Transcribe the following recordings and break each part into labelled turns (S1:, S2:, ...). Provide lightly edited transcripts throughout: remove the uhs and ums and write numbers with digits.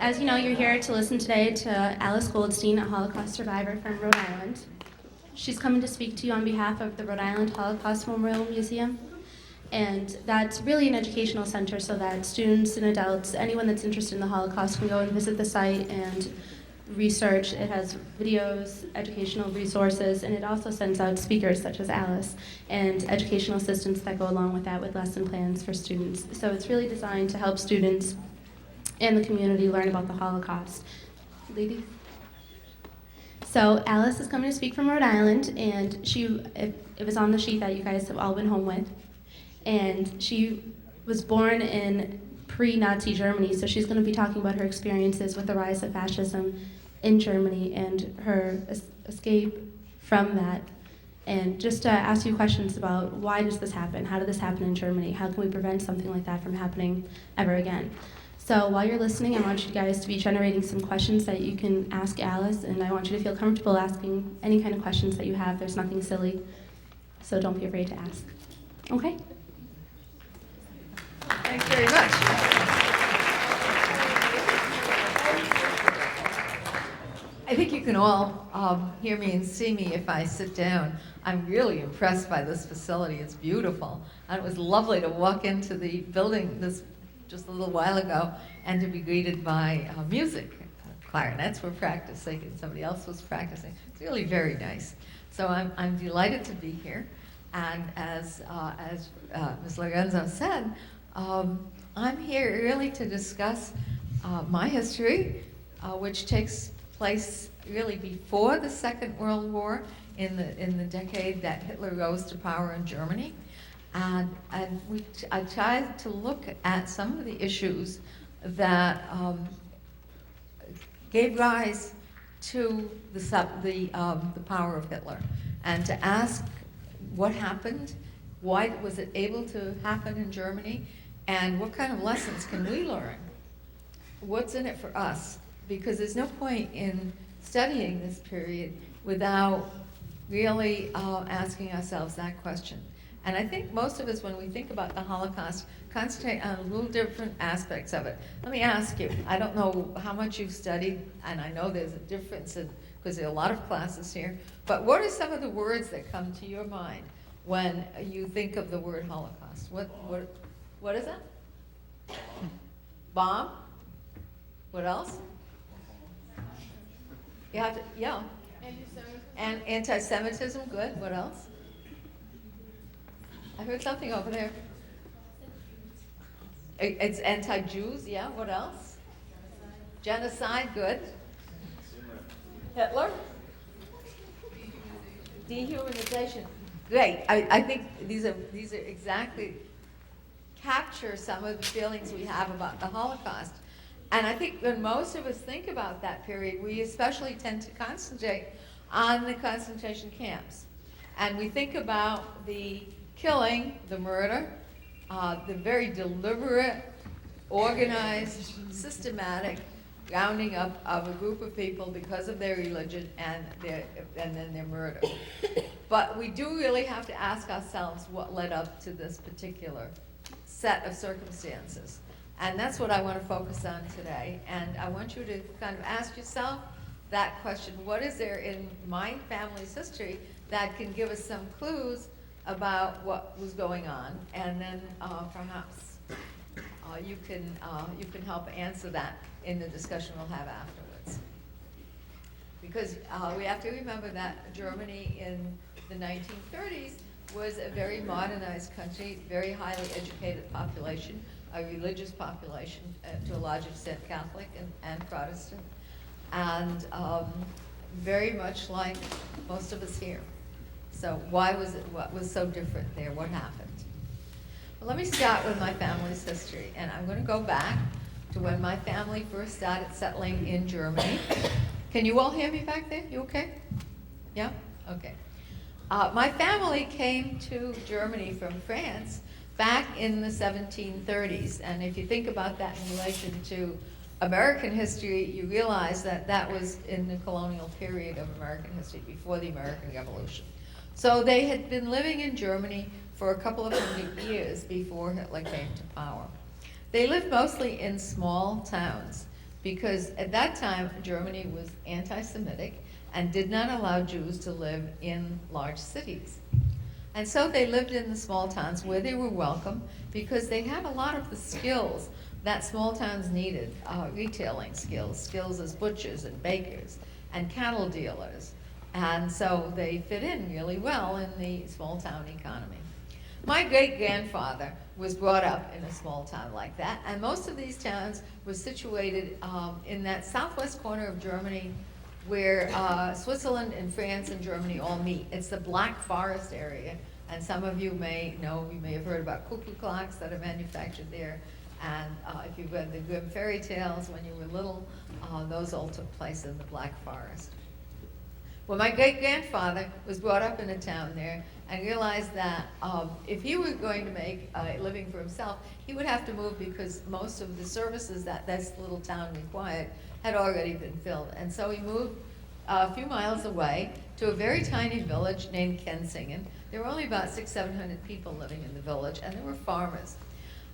S1: As you know, you're here to listen today to Alice Goldstein, a Holocaust survivor from Rhode Island. She's coming to speak to you on behalf of the Rhode Island Holocaust Memorial Museum. And that's really an educational center so that students and adults, anyone that's interested in the Holocaust, can go and visit the site and research. It has videos, educational resources, and it also sends out speakers such as Alice and educational assistants that go along with that with lesson plans for students. So it's really designed to help students and the community learn about the Holocaust. Ladies? So Alice is coming to speak from Rhode Island, and it was on the sheet that you guys have all been home with. And she was born in pre-Nazi Germany, so she's going to be talking about her experiences with the rise of fascism in Germany and her escape from that. And just to ask you questions about why does this happen? How did this happen in Germany? How can we prevent something like that from happening ever again? So while you're listening, I want you guys to be generating some questions that you can ask Alice, and I want you to feel comfortable asking any kind of questions that you have. There's nothing silly, so don't be afraid to ask. Okay?
S2: Thanks very much. I think you can all hear me and see me if I sit down. I'm really impressed by this facility. It's beautiful. And it was lovely to walk into the building just a little while ago and to be greeted by music. Clarinets were practicing and somebody else was practicing. It's really very nice. So I'm delighted to be here. And as Ms. Lorenzo said, I'm here really to discuss my history, which takes place really before the Second World War, in the decade that Hitler rose to power in Germany. And I tried to look at some of the issues that gave rise to the power of Hitler, and to ask what happened, why was it able to happen in Germany, and what kind of lessons can we learn? What's in it for us? Because there's no point in studying this period without really asking ourselves that question. And I think most of us, when we think about the Holocaust, concentrate on a little different aspects of it. Let me ask you, I don't know how much you've studied, and I know there's a difference because there are a lot of classes here, but what are some of the words that come to your mind when you think of the word Holocaust? What is it? Bomb? What else? You have to, yeah. Anti-Semitism. And anti-Semitism, good. What else? I heard something over there. It's anti-Jews, yeah. What else? Genocide, good. Hitler? Dehumanization. Great. I think these are exactly capture some of the feelings we have about the Holocaust. And I think when most of us think about that period, we especially tend to concentrate on the concentration camps. And we think about the killing, the murder, the very deliberate, organized, systematic rounding up of a group of people because of their religion and then their murder. But we do really have to ask ourselves what led up to this particular set of circumstances. And that's what I want to focus on today. And I want you to kind of ask yourself that question: what is there in my family's history that can give us some clues about what was going on? And then perhaps you can help answer that in the discussion we'll have afterwards. Because we have to remember that Germany in the 1930s was a very modernized country, very highly educated population, a religious population, to a large extent Catholic and Protestant, and very much like most of us here. So what was so different there? What happened? Well, let me start with my family's history, and I'm going to go back to when my family first started settling in Germany. Can you all hear me back there? You okay? Yeah? Okay. My family came to Germany from France back in the 1730s, and if you think about that in relation to American history, you realize that that was in the colonial period of American history, before the American Revolution. So they had been living in Germany for a couple of hundred years before Hitler came to power. They lived mostly in small towns, because at that time, Germany was anti-Semitic and did not allow Jews to live in large cities. And so they lived in the small towns where they were welcome because they had a lot of the skills that small towns needed, retailing skills, skills as butchers and bakers and cattle dealers. And so they fit in really well in the small town economy. My great-grandfather was brought up in a small town like that, and most of these towns were situated in that southwest corner of Germany where Switzerland and France and Germany all meet. It's the Black Forest area, and some of you may know, you may have heard about cuckoo clocks that are manufactured there, and if you've read the Grimm fairy tales when you were little, those all took place in the Black Forest. Well, my great-grandfather was brought up in a town there and realized that if he were going to make a living for himself, he would have to move because most of the services that this little town required had already been filled. And so he moved a few miles away to a very tiny village named Kensingen. There were only about 600-700 people living in the village, and they were farmers.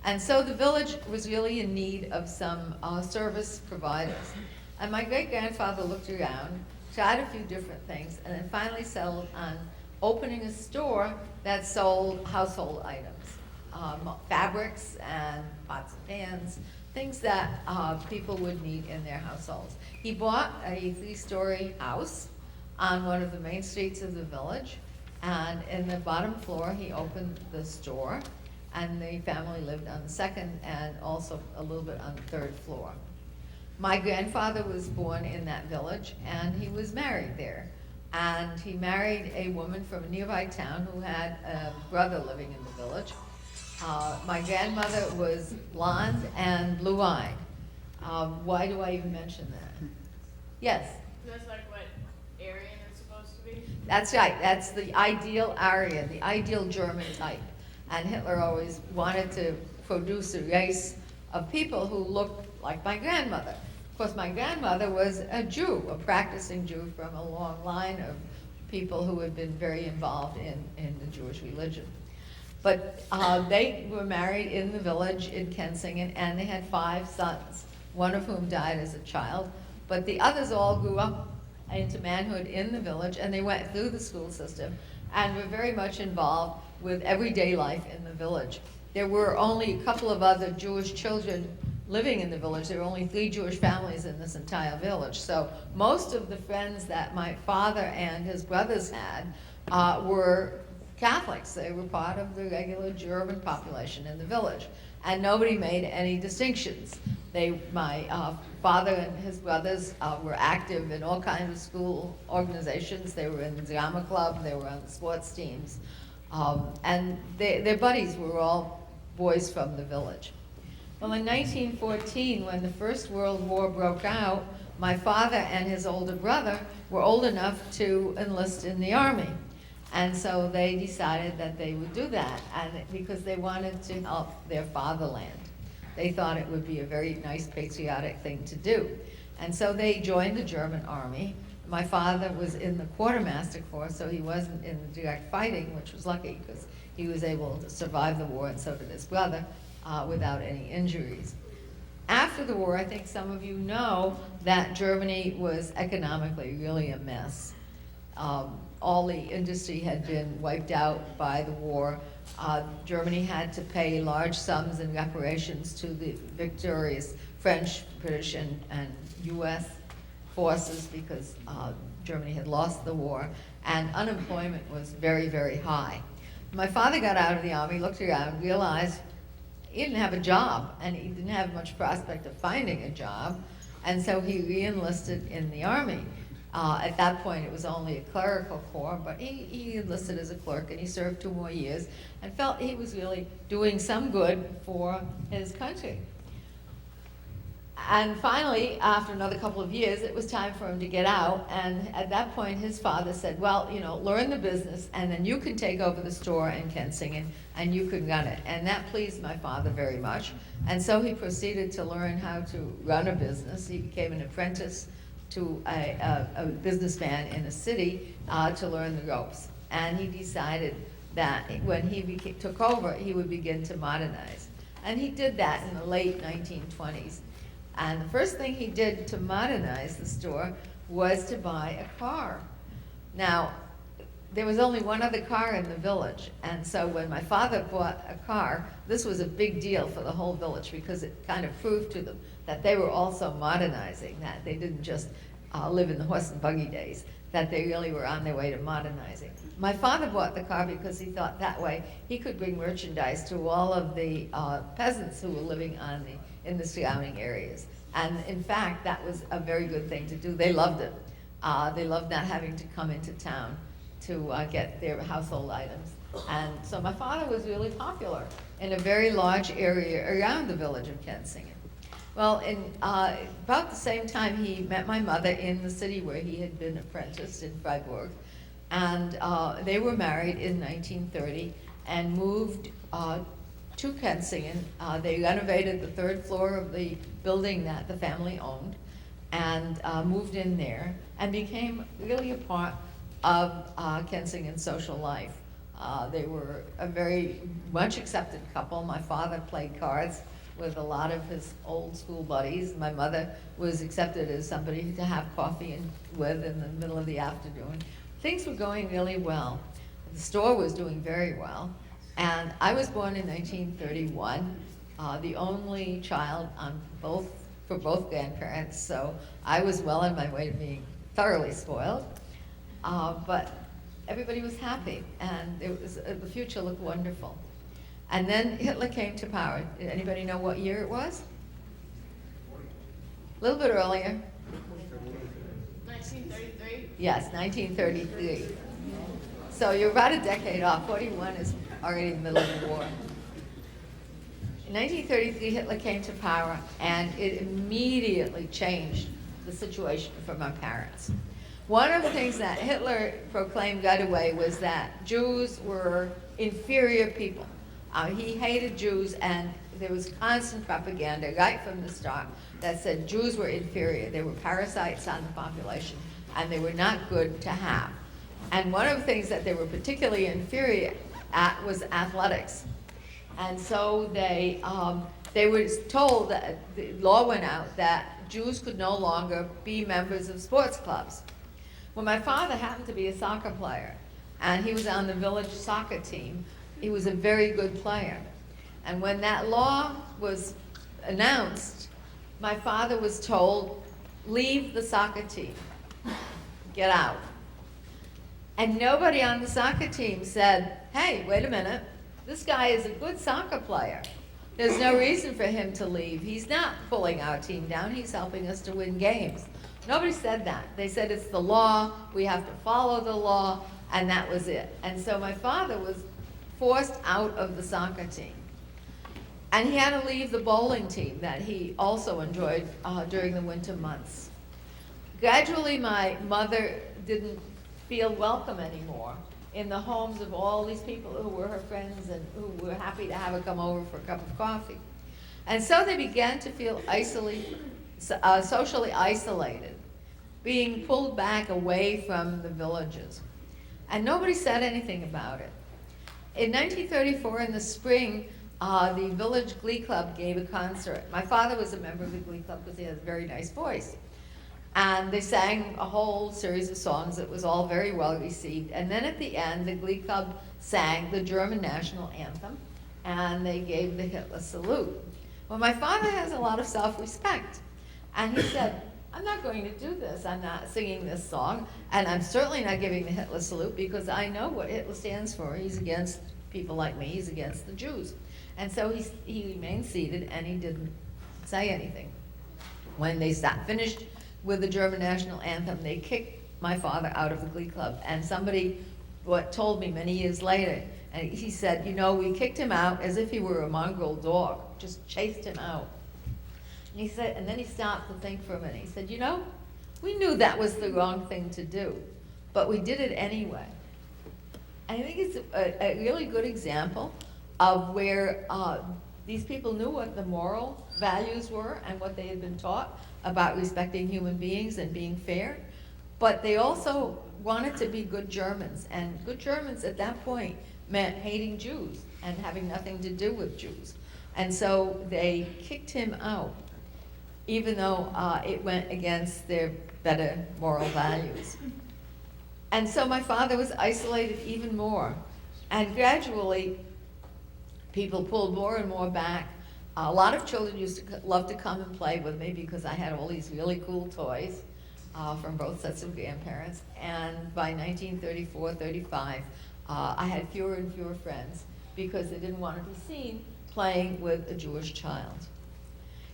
S2: And so the village was really in need of some service providers. And my great-grandfather looked around, tried a few different things, and then finally settled on opening a store that sold household items, fabrics and pots and pans, things that people would need in their households. He bought a 3-story house on one of the main streets of the village, and in the bottom floor he opened the store, and the family lived on the second and also a little bit on the third floor. My grandfather was born in that village, and he was married there. And he married a woman from a nearby town who had a brother living in the village. My grandmother was blonde and blue-eyed. Why do I even mention that? Yes?
S3: That's like what Aryan is supposed to be?
S2: That's right. That's the ideal Aryan, the ideal German type. And Hitler always wanted to produce a race of people who looked like my grandmother. Of course, my grandmother was a Jew, a practicing Jew from a long line of people who had been very involved in the Jewish religion. But they were married in the village in Kensingen, and they had 5 sons, one of whom died as a child. But the others all grew up into manhood in the village, and they went through the school system and were very much involved with everyday life in the village. There were only a couple of other Jewish children living in the village. There were only 3 Jewish families in this entire village. So most of the friends that my father and his brothers had were Catholics. They were part of the regular German population in the village. And nobody made any distinctions. My father and his brothers were active in all kinds of school organizations. They were in the drama club, they were on the sports teams. And their buddies were all boys from the village. Well, in 1914, when the First World War broke out, my father and his older brother were old enough to enlist in the Army. And so they decided that they would do that, and because they wanted to help their fatherland. They thought it would be a very nice patriotic thing to do. And so they joined the German Army. My father was in the quartermaster corps, so he wasn't in the direct fighting, which was lucky because he was able to survive the war, and so did his brother, without any injuries. After the war, I think some of you know that Germany was economically really a mess. All the industry had been wiped out by the war. Germany had to pay large sums in reparations to the victorious French, British, and US forces because Germany had lost the war, and unemployment was very, very high. My father got out of the Army, looked around, realized he didn't have a job, and he didn't have much prospect of finding a job, and so he re-enlisted in the Army. At that point, it was only a clerical corps, but he enlisted as a clerk, and he served 2 more years, and felt he was really doing some good for his country. And finally, after another couple of years, it was time for him to get out, and at that point, his father said, well, you know, learn the business, and then you can take over the store in Kensingen, and you can run it. And that pleased my father very much, and so he proceeded to learn how to run a business. He became an apprentice to a businessman in a city to learn the ropes. And he decided that when he took over, he would begin to modernize. And he did that in the late 1920s. And the first thing he did to modernize the store was to buy a car. Now, there was only one other car in the village, and so when my father bought a car, this was a big deal for the whole village because it kind of proved to them that they were also modernizing, that they didn't just live in the horse and buggy days, that they really were on their way to modernizing. My father bought the car because he thought that way he could bring merchandise to all of the peasants who were living in the surrounding areas. And in fact, that was a very good thing to do. They loved it. They loved not having to come into town to get their household items. And so my father was really popular in a very large area around the village of Kensington. Well, in about the same time, he met my mother in the city where he had been apprenticed in Freiburg. And they were married in 1930 and moved to Kensington. They renovated the third floor of the building that the family owned and moved in there and became really a part of Kensington's social life. They were a very much accepted couple. My father played cards with a lot of his old school buddies. My mother was accepted as somebody to have coffee with in the middle of the afternoon. Things were going really well. The store was doing very well. And I was born in 1931, the only child for both grandparents, so I was well on my way to being thoroughly spoiled. But everybody was happy, and the future looked wonderful. And then Hitler came to power. Did anybody know what year it was? A little bit earlier.
S3: 1933?
S2: Yes, 1933. So you're about a decade off. 41 is already in the middle of the war. In 1933, Hitler came to power, and it immediately changed the situation for my parents. One of the things that Hitler proclaimed right away was that Jews were inferior people. He hated Jews, and there was constant propaganda right from the start that said Jews were inferior. They were parasites on the population, and they were not good to have. And one of the things that they were particularly inferior at was athletics. And so they were told that the law went out that Jews could no longer be members of sports clubs. Well, my father happened to be a soccer player, and he was on the village soccer team. He was a very good player. And when that law was announced, my father was told, leave the soccer team, get out. And nobody on the soccer team said, hey, wait a minute, this guy is a good soccer player. There's no reason for him to leave. He's not pulling our team down, he's helping us to win games. Nobody said that. They said it's the law, we have to follow the law, and that was it. And so my father was forced out of the soccer team. And he had to leave the bowling team that he also enjoyed during the winter months. Gradually, my mother didn't feel welcome anymore in the homes of all these people who were her friends and who were happy to have her come over for a cup of coffee. And so they began to feel socially isolated, being pulled back away from the villages. And nobody said anything about it. In 1934, in the spring, the village glee club gave a concert. My father was a member of the glee club because he has a very nice voice. And they sang a whole series of songs that was all very well received. And then at the end, the glee club sang the German national anthem, and they gave the Hitler salute. Well, my father has a lot of self-respect. And he said, I'm not going to do this. I'm not singing this song. And I'm certainly not giving the Hitler salute because I know what Hitler stands for. He's against people like me. He's against the Jews. And so he remained seated, and he didn't say anything. When they finished with the German national anthem, they kicked my father out of the glee club. And somebody told me many years later, and he said, you know, we kicked him out as if he were a mongrel dog, just chased him out. And he said, and then he stopped to think for a minute. He said, you know, we knew that was the wrong thing to do, but we did it anyway. And I think it's a really good example of where these people knew what the moral values were and what they had been taught about respecting human beings and being fair, but they also wanted to be good Germans. And good Germans at that point meant hating Jews and having nothing to do with Jews. And so they kicked him out. even though it went against their better moral values. And so my father was isolated even more. And gradually, people pulled more and more back. A lot of children used to love to come and play with me because I had all these really cool toys from both sets of grandparents. And by 1934, 35, I had fewer and fewer friends because they didn't want to be seen playing with a Jewish child.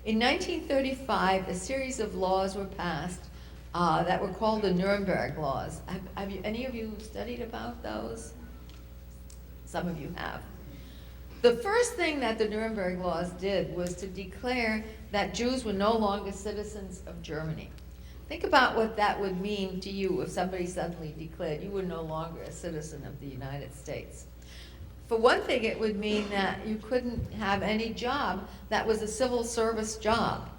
S2: In 1935, a series of laws were passed that were called the Nuremberg laws. Have any of you studied about those? Some of you have. The first thing that the Nuremberg laws did was to declare that Jews were no longer citizens of Germany. Think about what that would mean to you if somebody suddenly declared you were no longer a citizen of the United States. For one thing, it would mean that you couldn't have any job that was a civil service job.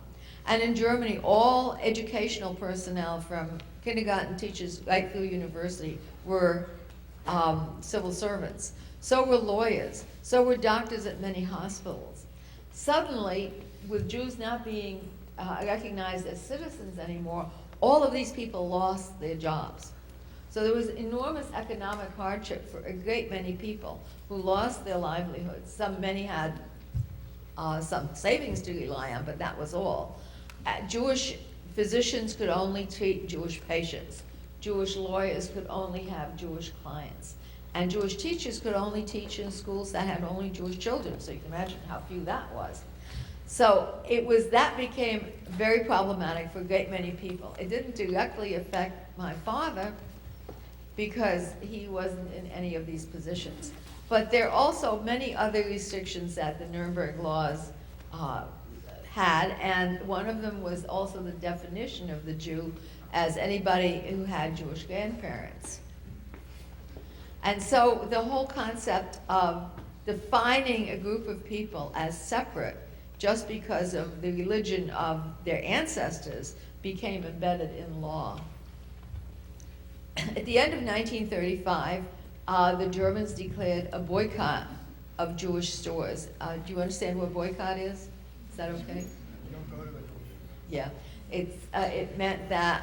S2: And in Germany, all educational personnel from kindergarten teachers right through university were civil servants. So were lawyers. So were doctors at many hospitals. Suddenly, with Jews not being recognized as citizens anymore, all of these people lost their jobs. So there was enormous economic hardship for a great many people who lost their livelihoods. Many had some savings to rely on, but that was all. Jewish physicians could only treat Jewish patients. Jewish lawyers could only have Jewish clients. And Jewish teachers could only teach in schools that had only Jewish children, so you can imagine how few that was. So that became very problematic for a great many people. It didn't directly affect my father because he wasn't in any of these positions. But there are also many other restrictions that the Nuremberg laws had, and one of them was also the definition of the Jew as anybody who had Jewish grandparents. And so the whole concept of defining a group of people as separate just because of the religion of their ancestors became embedded in law. At the end of 1935, the Germans declared a boycott of Jewish stores. Do you understand what boycott is? Is that okay?
S4: You don't go to the.
S2: Yeah, it meant that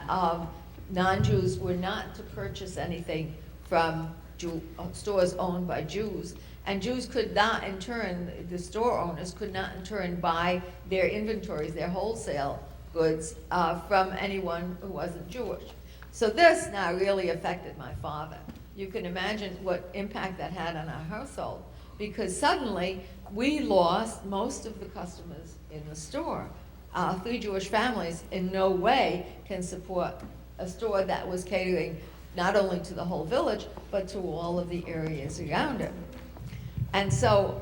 S2: non-Jews were not to purchase anything from stores owned by Jews, and Jews could not in turn, the store owners could not in turn buy their inventories, their wholesale goods from anyone who wasn't Jewish. So this now really affected my father. You can imagine what impact that had on our household, because suddenly we lost most of the customers in the store. 3 Jewish families in no way can support a store that was catering not only to the whole village, but to all of the areas around it. And so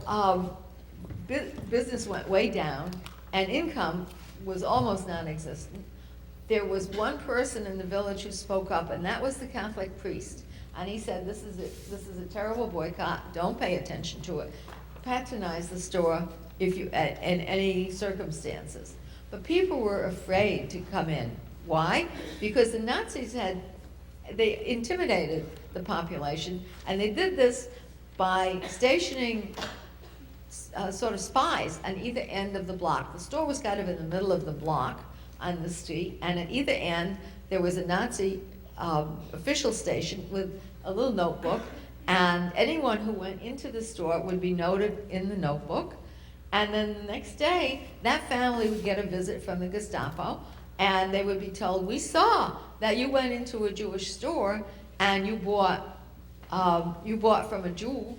S2: business went way down, and income was almost non-existent. There was one person in the village who spoke up, and that was the Catholic priest. And he said, this is a terrible boycott, don't pay attention to it. Patronize the store if you, in any circumstances. But people were afraid to come in. Why? Because the Nazis they intimidated the population, and they did this by stationing sort of spies on either end of the block. The store was kind of in the middle of the block on the street, and at either end there was a Nazi official station with a little notebook, and anyone who went into the store would be noted in the notebook. And then the next day, that family would get a visit from the Gestapo, and they would be told, we saw that you went into a Jewish store and you bought from a Jew.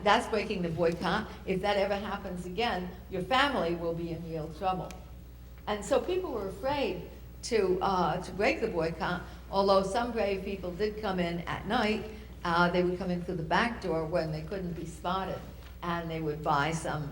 S2: That's breaking the boycott. If that ever happens again, your family will be in real trouble. And so people were afraid to break the boycott, although some brave people did come in at night. They would come in through the back door when they couldn't be spotted, and they would buy some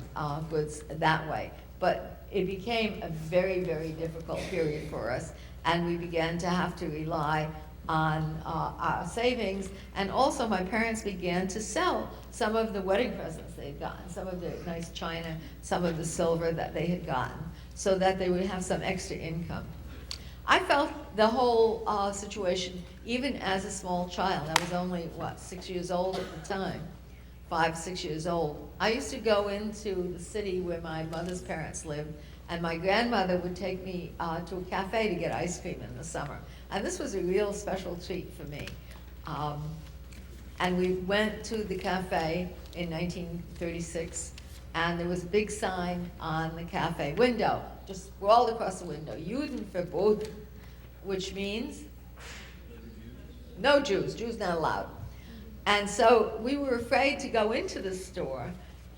S2: goods that way. But it became a very, very difficult period for us, and we began to have to rely on our savings, and also my parents began to sell some of the wedding presents they had gotten, some of the nice china, some of the silver that they had gotten, so that they would have some extra income. I felt the whole situation, even as a small child. I was only, 6 years old at the time, 5, 6 years old. I used to go into the city where my mother's parents lived, And my grandmother would take me to a cafe to get ice cream in the summer. And this was a real special treat for me. And we went to the cafe in 1936, and there was a big sign on the cafe window, just scrawled across the window, Juden verboten, which means no Jews, Jews not allowed. And so we were afraid to go into the store,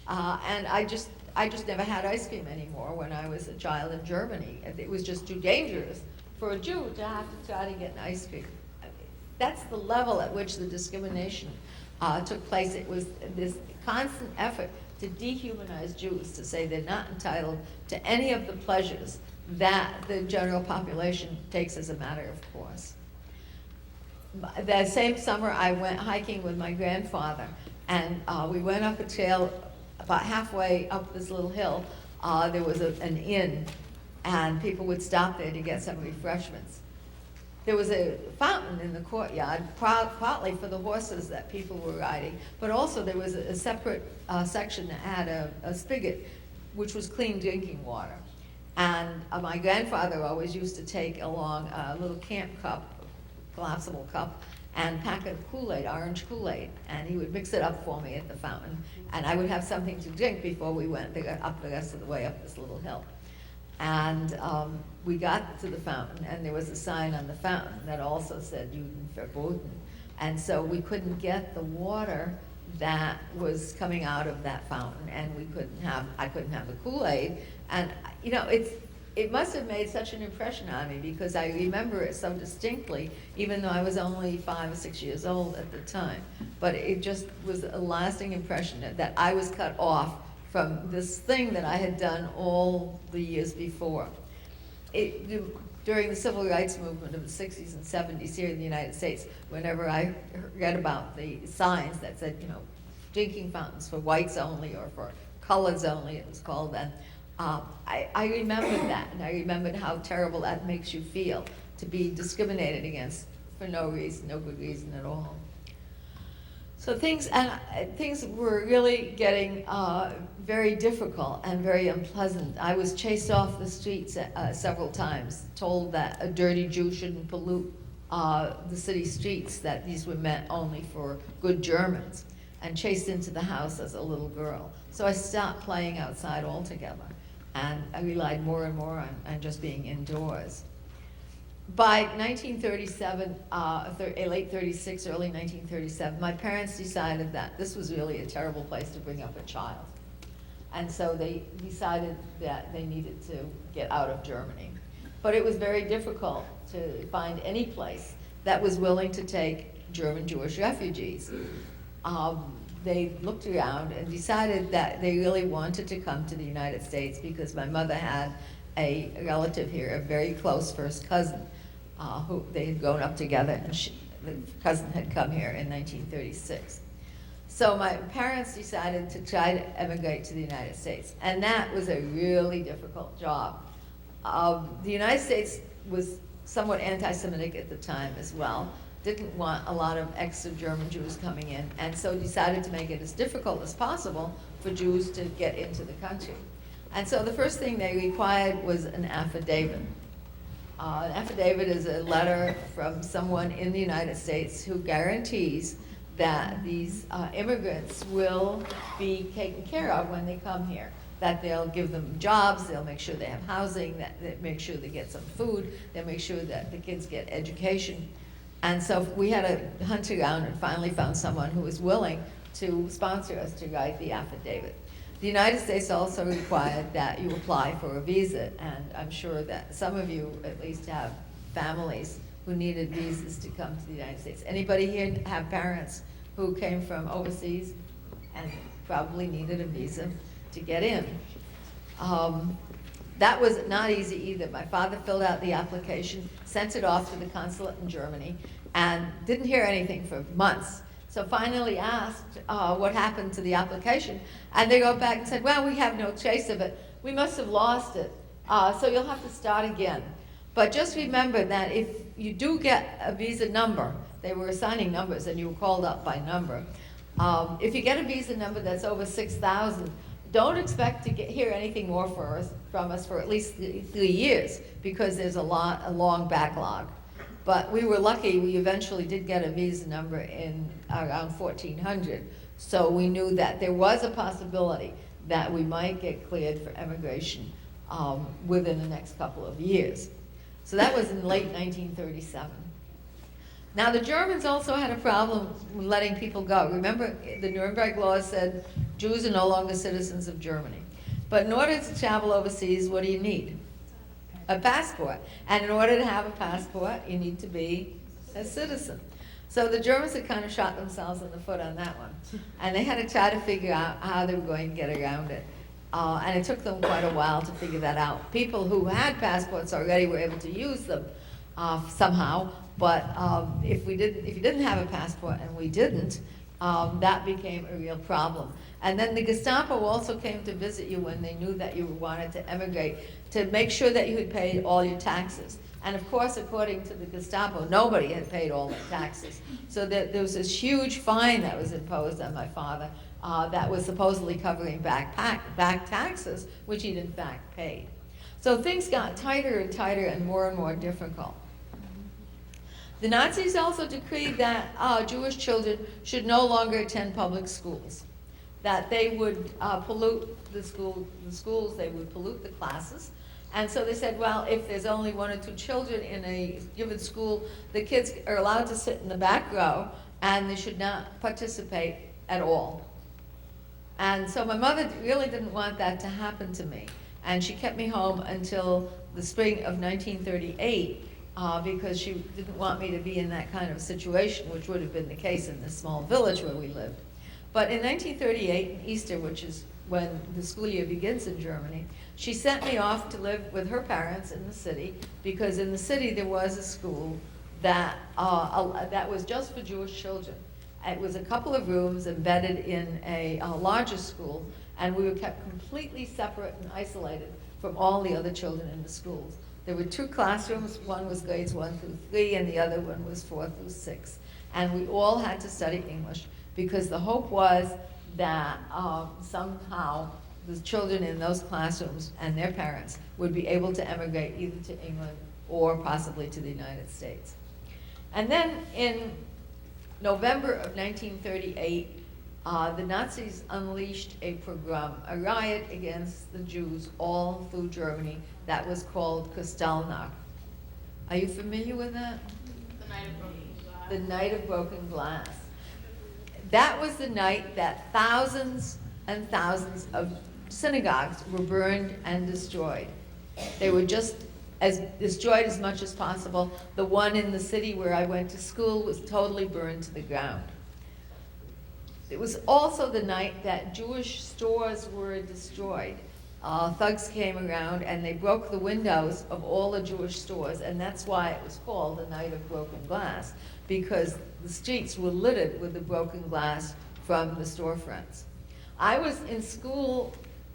S2: and I just never had ice cream anymore when I was a child in Germany. It was just too dangerous for a Jew to have to try to get an ice cream. That's the level at which the discrimination took place. It was this constant effort to dehumanize Jews, to say they're not entitled to any of the pleasures that the general population takes as a matter of course. That same summer, I went hiking with my grandfather, and we went up a trail. About halfway up this little hill, there was an inn, and people would stop there to get some refreshments. There was a fountain in the courtyard, partly for the horses that people were riding, but also there was a separate section that had a spigot, which was clean drinking water. And my grandfather always used to take along a little camp cup, collapsible cup, and pack of Kool-Aid, orange Kool-Aid, and he would mix it up for me at the fountain, and I would have something to drink before we went up the rest of the way up this little hill. And we got to the fountain, and there was a sign on the fountain that also said Juden verboten, and so we couldn't get the water that was coming out of that fountain, and I couldn't have the Kool-Aid, and you know, it must have made such an impression on me because I remember it so distinctly, even though I was only 5 or 6 years old at the time. But it just was a lasting impression that I was cut off from this thing that I had done all the years before. During the civil rights movement of the 60s and 70s here in the United States, whenever I read about the signs that said, you know, drinking fountains for whites only or for coloreds only, it was called then, I remembered that, and I remembered how terrible that makes you feel, to be discriminated against for no reason, no good reason at all. So things were really getting very difficult and very unpleasant. I was chased off the streets several times, told that a dirty Jew shouldn't pollute the city streets, that these were meant only for good Germans, and chased into the house as a little girl. So I stopped playing outside altogether, and I relied more and more on just being indoors. By 1937, late 36, early 1937, my parents decided that this was really a terrible place to bring up a child. And so they decided that they needed to get out of Germany. But it was very difficult to find any place that was willing to take German Jewish refugees. They looked around and decided that they really wanted to come to the United States because my mother had a relative here, a very close first cousin, who they had grown up together, and the cousin had come here in 1936. So my parents decided to try to emigrate to the United States, and that was a really difficult job. The United States was somewhat anti-Semitic at the time as well, didn't want a lot of extra German Jews coming in, and so decided to make it as difficult as possible for Jews to get into the country. And so the first thing they required was an affidavit. An affidavit is a letter from someone in the United States who guarantees that these immigrants will be taken care of when they come here, that they'll give them jobs, they'll make sure they have housing, that they make sure they get some food, they'll make sure that the kids get education. And so we had to hunt around and finally found someone who was willing to sponsor us to write the affidavit. The United States also required that you apply for a visa, and I'm sure that some of you at least have families who needed visas to come to the United States. Anybody here have parents who came from overseas and probably needed a visa to get in? That was not easy either. My father filled out the application, sent it off to the consulate in Germany, and didn't hear anything for months. So finally asked what happened to the application, and they wrote back and said, well, we have no trace of it. We must have lost it, so you'll have to start again. But just remember that if you do get a visa number, they were assigning numbers and you were called up by number. If you get a visa number that's over 6,000, don't expect to hear anything more from us for at least 3 years, because there's a long backlog. But we were lucky, we eventually did get a visa number in around 1400. So we knew that there was a possibility that we might get cleared for immigration within the next couple of years. So that was in late 1937. Now the Germans also had a problem with letting people go. Remember, the Nuremberg laws said Jews are no longer citizens of Germany. But in order to travel overseas, what do you need? A passport. And in order to have a passport, you need to be a citizen. So the Germans had kind of shot themselves in the foot on that one. And they had to try to figure out how they were going to get around it. And it took them quite a while to figure that out. People who had passports already were able to use them somehow. But if you didn't have a passport, and we didn't, that became a real problem. And then the Gestapo also came to visit you when they knew that you wanted to emigrate, to make sure that you had paid all your taxes. And of course, according to the Gestapo, nobody had paid all their taxes. So there was this huge fine that was imposed on my father that was supposedly covering back taxes, which he'd in fact paid. So things got tighter and tighter and more difficult. The Nazis also decreed that Jewish children should no longer attend public schools, that they would pollute the schools, they would pollute the classes. And so they said, well, if there's only 1 or 2 children in a given school, the kids are allowed to sit in the back row, and they should not participate at all. And so my mother really didn't want that to happen to me. And she kept me home until the spring of 1938, because she didn't want me to be in that kind of situation, which would have been the case in this small village where we lived. But in 1938, in Easter, which is when the school year begins in Germany, she sent me off to live with her parents in the city, because in the city there was a school that was just for Jewish children. It was a couple of rooms embedded in a larger school, and we were kept completely separate and isolated from all the other children in the schools. There were 2 classrooms, one was grades 1 through 3, and the other one was 4 through 6. And we all had to study English, because the hope was that somehow the children in those classrooms and their parents would be able to emigrate either to England or possibly to the United States. And then in November of 1938, the Nazis unleashed a pogrom, a riot against the Jews all through Germany that was called Kristallnacht. Are you familiar with that?
S3: The night of broken glass.
S2: The night of broken glass. That was the night that thousands and thousands of synagogues were burned and destroyed. They were just destroyed as much as possible. The one in the city where I went to school was totally burned to the ground. It was also the night that Jewish stores were destroyed. Thugs came around and they broke the windows of all the Jewish stores, and that's why it was called the Night of Broken Glass, because the streets were littered with the broken glass from the storefronts. I was in school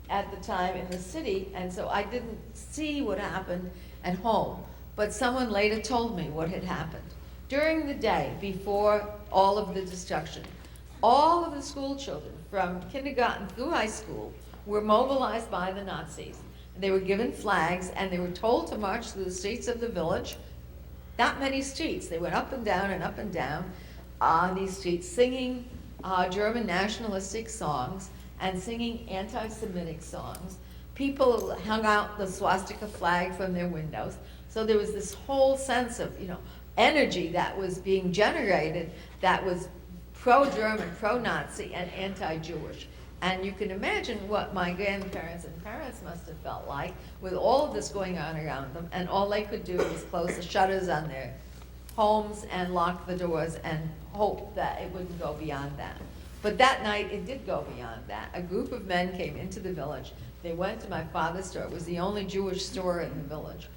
S2: at the time in the city, and so I didn't see what happened at home, but someone later told me what had happened. During the day, before all of the destruction, all of the school children from kindergarten through high school were mobilized by the Nazis. They were given flags, and they were told to march through the streets of the village. That many streets. They went up and down on these streets, singing German nationalistic songs and singing anti-Semitic songs. People hung out the swastika flag from their windows. So there was this whole sense of, energy that was being generated that was pro-German, pro-Nazi, and anti-Jewish. And you can imagine what my grandparents and parents must have felt like with all of this going on around them, and all they could do was close the shutters on their homes and lock the doors and hope that it wouldn't go beyond that. But that night, it did go beyond that. A group of men came into the village. They went to my father's store. It was the only Jewish store in the village.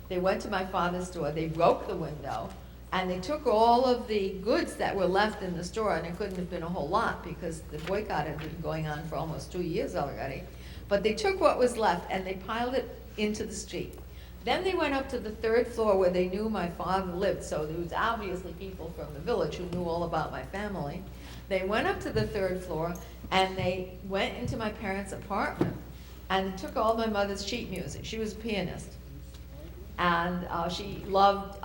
S2: They went to my father's store. They broke the window, and they took all of the goods that were left in the store, and it couldn't have been a whole lot because the boycott had been going on for almost 2 years already. But they took what was left and they piled it into the street. Then they went up to the 3rd floor where they knew my father lived, so there was obviously people from the village who knew all about my family. They went up to the 3rd floor, And they went into my parents' apartment and took all my mother's sheet music. She was a pianist. And she loved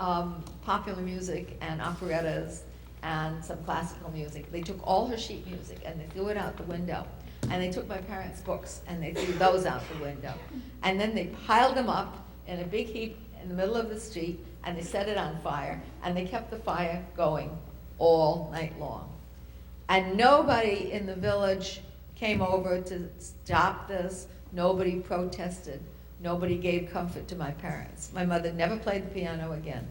S2: popular music and operettas and some classical music. They took all her sheet music and they threw it out the window. And they took my parents' books and they threw those out the window. And then they piled them up in a big heap in the middle of the street and they set it on fire. And they kept the fire going all night long. And nobody in the village came over to stop this. Nobody protested. Nobody gave comfort to my parents. My mother never played the piano again.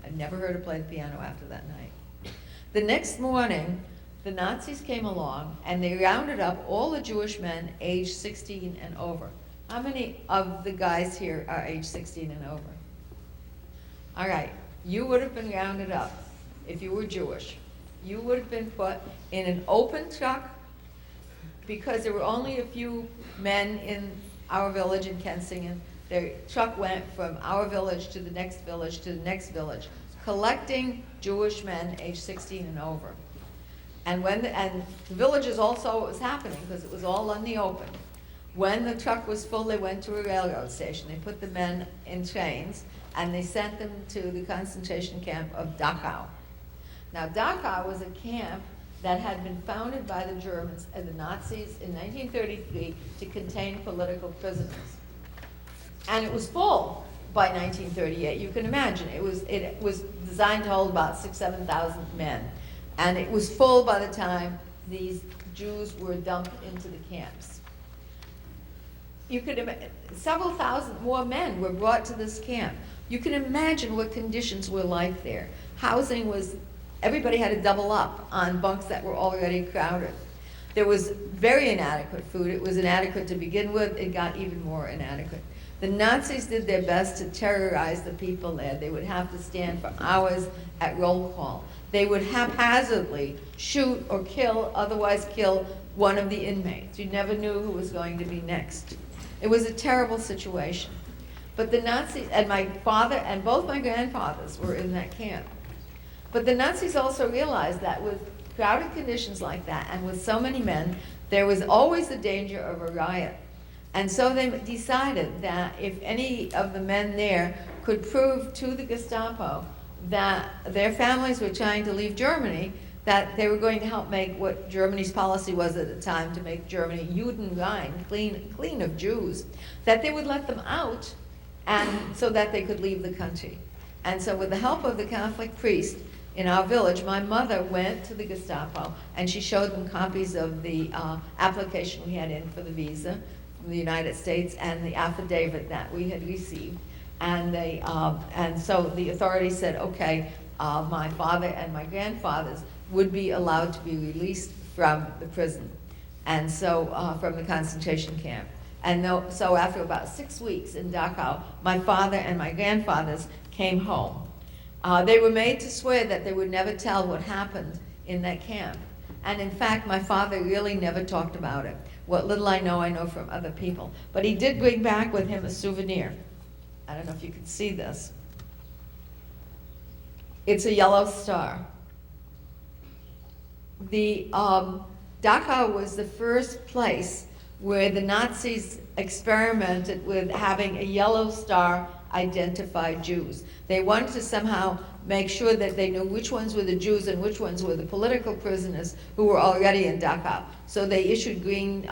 S2: I never heard her play the piano after that night. The next morning, the Nazis came along and they rounded up all the Jewish men aged 16 and over. How many of the guys here are age 16 and over? All right, you would have been rounded up if you were Jewish. You would have been put in an open truck because there were only a few men in our village in Kensington. Their truck went from our village to the next village to the next village, collecting Jewish men age 16 and over. And the villages also what was happening because it was all on the open. When the truck was full, they went to a railroad station. They put the men in trains and they sent them to the concentration camp of Dachau. Now Dachau was a camp that had been founded by the Germans and the Nazis in 1933 to contain political prisoners. And it was full by 1938. You can imagine, it was designed to hold about 6,000 to 7,000 men. And it was full by the time these Jews were dumped into the camps. You could imagine, several thousand more men were brought to this camp. You can imagine what conditions were like there. Housing was, everybody had to double up on bunks that were already crowded. There was very inadequate food. It was inadequate to begin with. It got even more inadequate. The Nazis did their best to terrorize the people there. They would have to stand for hours at roll call. They would haphazardly shoot or kill, otherwise kill one of the inmates. You never knew who was going to be next. It was a terrible situation. But the Nazis, and my father and both my grandfathers were in that camp. But the Nazis also realized that with crowded conditions like that and with so many men, there was always the danger of a riot. And so they decided that if any of the men there could prove to the Gestapo that their families were trying to leave Germany, that they were going to help make what Germany's policy was at the time, to make Germany Judenrein, clean of Jews, that they would let them out and so that they could leave the country. And so with the help of the Catholic priest in our village, my mother went to the Gestapo and she showed them copies of the application we had in for the visa from the United States and the affidavit that we had received. And so the authorities said, okay, my father and my grandfathers would be allowed to be released from the prison, and so from the concentration camp. And so after about 6 weeks in Dachau, my father and my grandfathers came home. They were made to swear that they would never tell what happened in that camp. And in fact, my father really never talked about it. What little I know from other people. But he did bring back with him a souvenir. I don't know if you can see this. It's a yellow star. The Dachau was the first place where the Nazis experimented with having a yellow star identify Jews. They wanted to somehow make sure that they knew which ones were the Jews and which ones were the political prisoners who were already in Dachau. So they issued green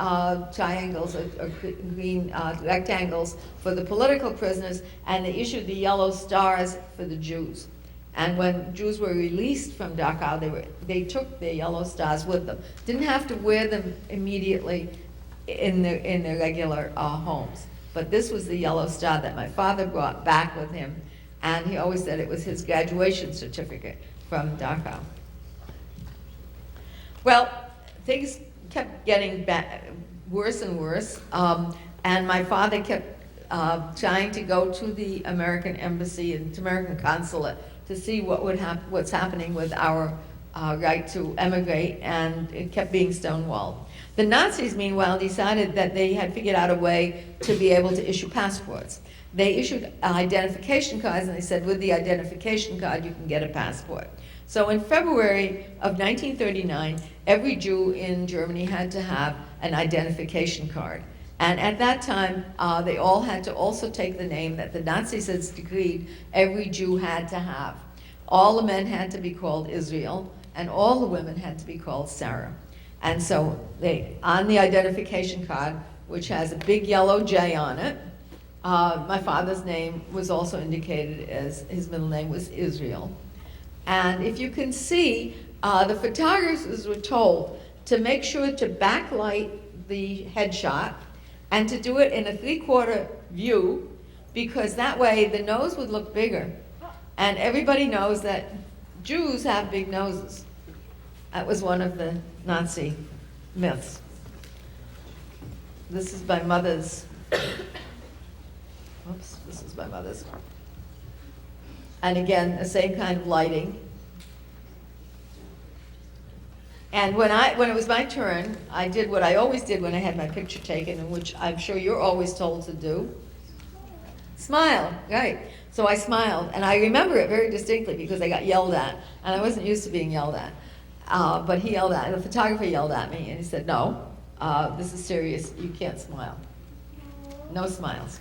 S2: triangles or green rectangles for the political prisoners, and they issued the yellow stars for the Jews. And when Jews were released from Dachau, they took their yellow stars with them. Didn't have to wear them immediately in their regular homes. But this was the yellow star that my father brought back with him, and he always said it was his graduation certificate from Dachau. Well, things kept getting worse and worse, and my father kept trying to go to the American embassy and to American consulate to see what's happening with our right to emigrate, and it kept being stonewalled. The Nazis, meanwhile, decided that they had figured out a way to be able to issue passports. They issued identification cards, and they said, with the identification card, you can get a passport. So in February of 1939, every Jew in Germany had to have an identification card. And at that time, they all had to also take the name that the Nazis had decreed every Jew had to have. All the men had to be called Israel, and all the women had to be called Sarah. And so they, on the identification card, which has a big yellow J on it, my father's name was also indicated as, his middle name was Israel. And if you can see, the photographers were told to make sure to backlight the headshot and to do it in a 3/4 view, because that way the nose would look bigger. And everybody knows that Jews have big noses. That was one of the Nazi myths. This is my mother's, oops, this is my mother's. And again, the same kind of lighting. And when it was my turn, I did what I always did when I had my picture taken, and which I'm sure you're always told to do. Smile, right. So I smiled, and I remember it very distinctly because I got yelled at, and I wasn't used to being yelled at. But he yelled at, the photographer yelled at me, and he said, no, this is serious, you can't smile. No smiles.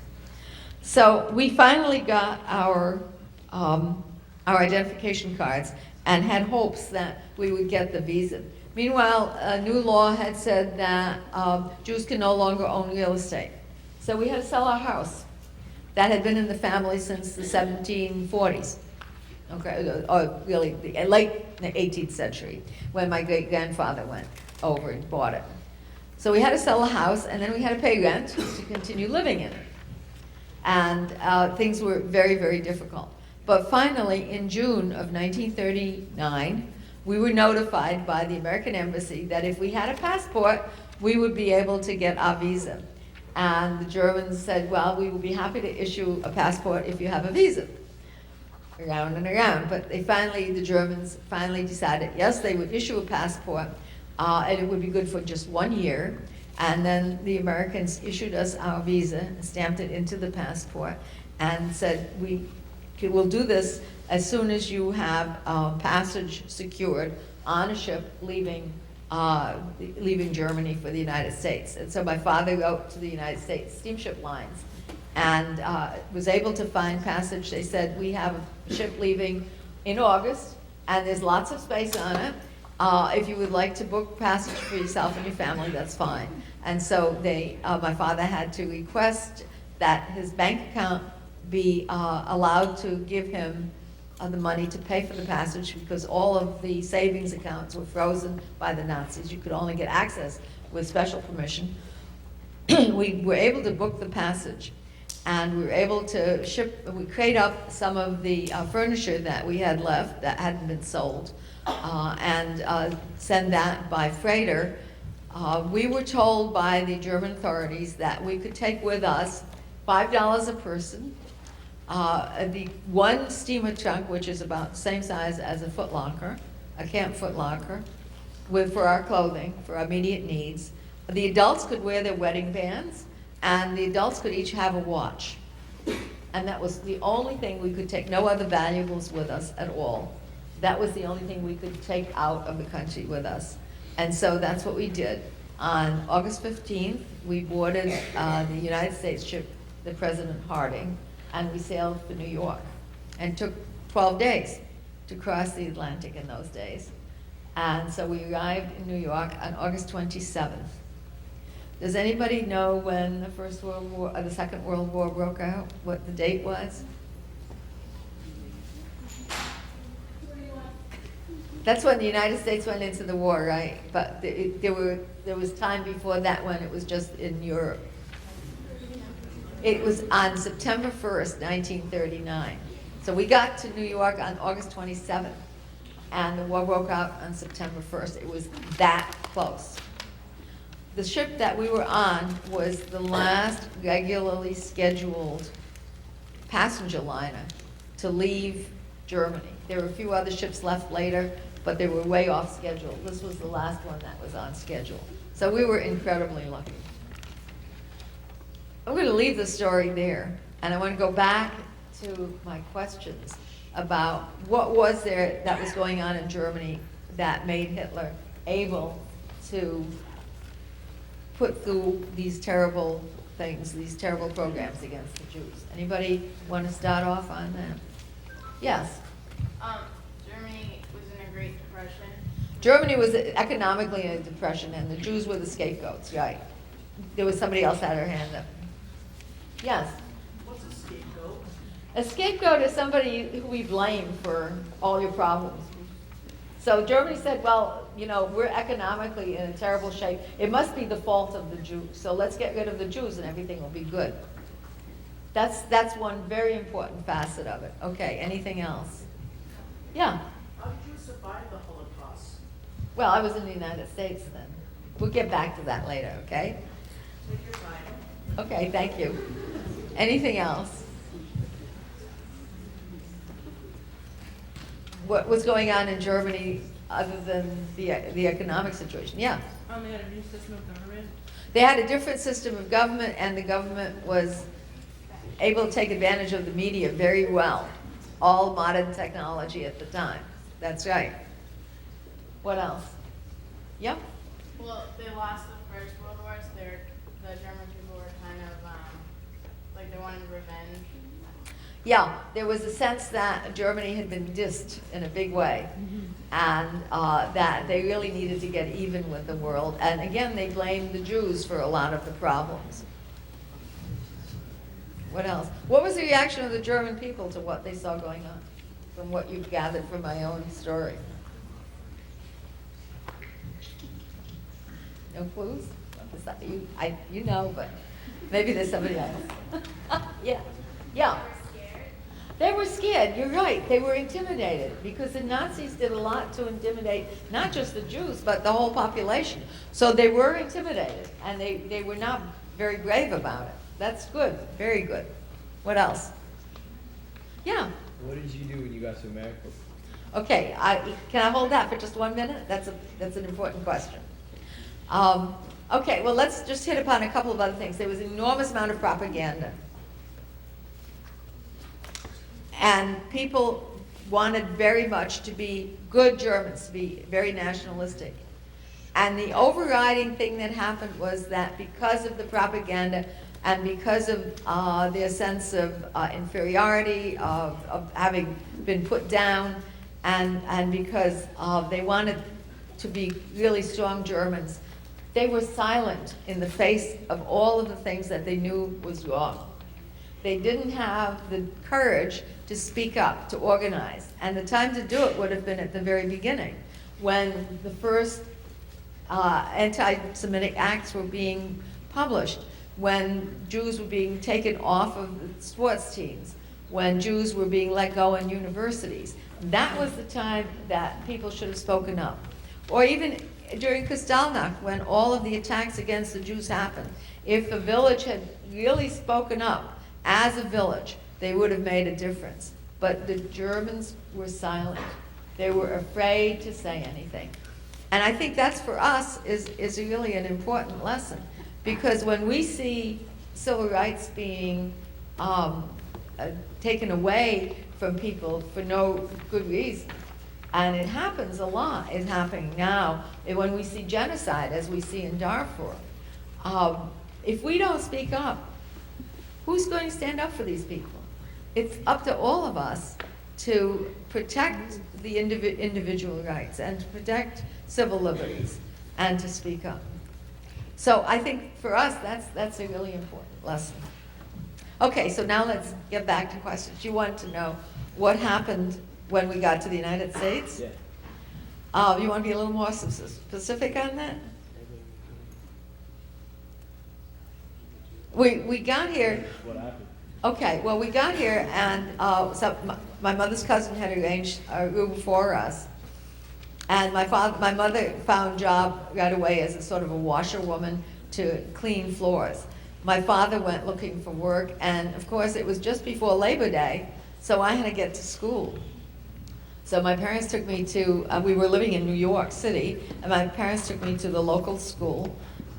S2: So we finally got our identification cards and had hopes that we would get the visa. Meanwhile, a new law had said that Jews can no longer own real estate. So we had to sell our house. That had been in the family since the 1740s, okay, or really the late 18th century, when my great-grandfather went over and bought it. So we had to sell a house, and then we had to pay rent to continue living in it. And things were very, very difficult. But finally, in June of 1939, we were notified by the American Embassy that if we had a passport, we would be able to get our visa. And the Germans said, well, we will be happy to issue a passport if you have a visa. Around and around. But the Germans finally decided, yes, they would issue a passport, and it would be good for just 1 year. And then the Americans issued us our visa, stamped it into the passport, and said, we'll do this as soon as you have passage secured on a ship leaving Germany for the United States. And so my father wrote to the United States steamship lines and was able to find passage. They said, we have a ship leaving in August, and there's lots of space on it. If you would like to book passage for yourself and your family, that's fine. And so my father had to request that his bank account be allowed to give him the money to pay for the passage, because all of the savings accounts were frozen by the Nazis. You could only get access with special permission. We were able to book the passage, and we were able to crate up some of the furniture that we had left that hadn't been sold, and send that by freighter. We were told by the German authorities that we could take with us $5 a person, the one steamer trunk, which is about the same size as a Foot Locker, a camp Foot Locker, for our clothing, for our immediate needs. The adults could wear their wedding bands, and the adults could each have a watch. And that was the only thing we could take, no other valuables with us at all. That was the only thing we could take out of the country with us. And so that's what we did. On August 15th, we boarded the United States ship, the President Harding, and we sailed for New York. And it took 12 days to cross the Atlantic in those days. And so we arrived in New York on August 27th. Does anybody know when the Second World War broke out? What the date was? That's when the United States went into the war, right? But there was time before that when it was just in Europe. It was on September 1st, 1939. So we got to New York on August 27th, and the war broke out on September 1st. It was that close. The ship that we were on was the last regularly scheduled passenger liner to leave Germany. There were a few other ships left later, but they were way off schedule. This was the last one that was on schedule. So we were incredibly lucky. I'm going to leave the story there, and I want to go back to my questions. about what was there that was going on in Germany that made Hitler able to put through these terrible things, these terrible programs against the Jews. Anybody want to start off on that? Yes.
S3: Germany was in a Great Depression.
S2: Germany was economically in a depression, and the Jews were the scapegoats, right? There was somebody else had her hand up. Yes?
S4: What's a scapegoat?
S2: A scapegoat is somebody who we blame for all your problems. So Germany said, well, you know, we're economically in a terrible shape. It must be the fault of the Jews. So let's get rid of the Jews and everything will be good. That's one very important facet of it. Okay, anything else? Yeah.
S4: How did you survive the Holocaust?
S2: Well, I was in the United States then. We'll get back to that later, okay?
S4: Take your time.
S2: Okay, thank you. Anything else? What was going on in Germany other than the economic situation? Yeah.
S4: They had a new system of government.
S2: They had a different system of government, and the government was able to take advantage of the media very well. All modern technology at the time. That's right. What else? Yep.
S3: Well, they lost the First World War, so the German people were kind of like they wanted revenge.
S2: Yeah, there was a sense that Germany had been dissed in a big way, and that they really needed to get even with the world. And again, they blamed the Jews for a lot of the problems. What else? What was the reaction of the German people to what they saw going on, from what you've gathered from my own story? No clues? Is that you know, but maybe there's somebody else. Yeah. Yeah. They were scared, you're right. They were intimidated because the Nazis did a lot to intimidate not just the Jews, but the whole population. So they were intimidated, and they were not very brave about it. That's good, very good. What else? Yeah.
S5: What did you do when you got to America?
S2: Okay, can I hold that for just 1 minute? That's an important question. Okay, well, let's just hit upon a couple of other things. There was an enormous amount of propaganda. And people wanted very much to be good Germans, to be very nationalistic. And the overriding thing that happened was that because of the propaganda and because of their sense of inferiority, of having been put down, and because they wanted to be really strong Germans, they were silent in the face of all of the things that they knew was wrong. They didn't have the courage to speak up, to organize. And the time to do it would have been at the very beginning, when the first anti-Semitic acts were being published, when Jews were being taken off of the sports teams, when Jews were being let go in universities. That was the time that people should have spoken up. Or even during Kristallnacht, when all of the attacks against the Jews happened. If the village had really spoken up as a village, they would have made a difference. But the Germans were silent. They were afraid to say anything. And I think that's, for us, is really an important lesson. Because when we see civil rights being taken away from people for no good reason, and it happens a lot, it's happening now, and when we see genocide, as we see in Darfur, if we don't speak up, who's going to stand up for these people? It's up to all of us to protect the individual rights and to protect civil liberties and to speak up. So I think for us, that's a really important lesson. Okay, so now let's get back to questions. You want to know what happened when we got to the United States?
S5: Yeah.
S2: You want to be a little more specific on that? We got here.
S5: What happened?
S2: Okay, well, we got here, and so my mother's cousin had arranged a room for us, and my mother found a job right away as a sort of a washerwoman to clean floors. My father went looking for work, and of course it was just before Labor Day, so I had to get to school. So my parents took me to, we were living in New York City, and my parents took me to the local school,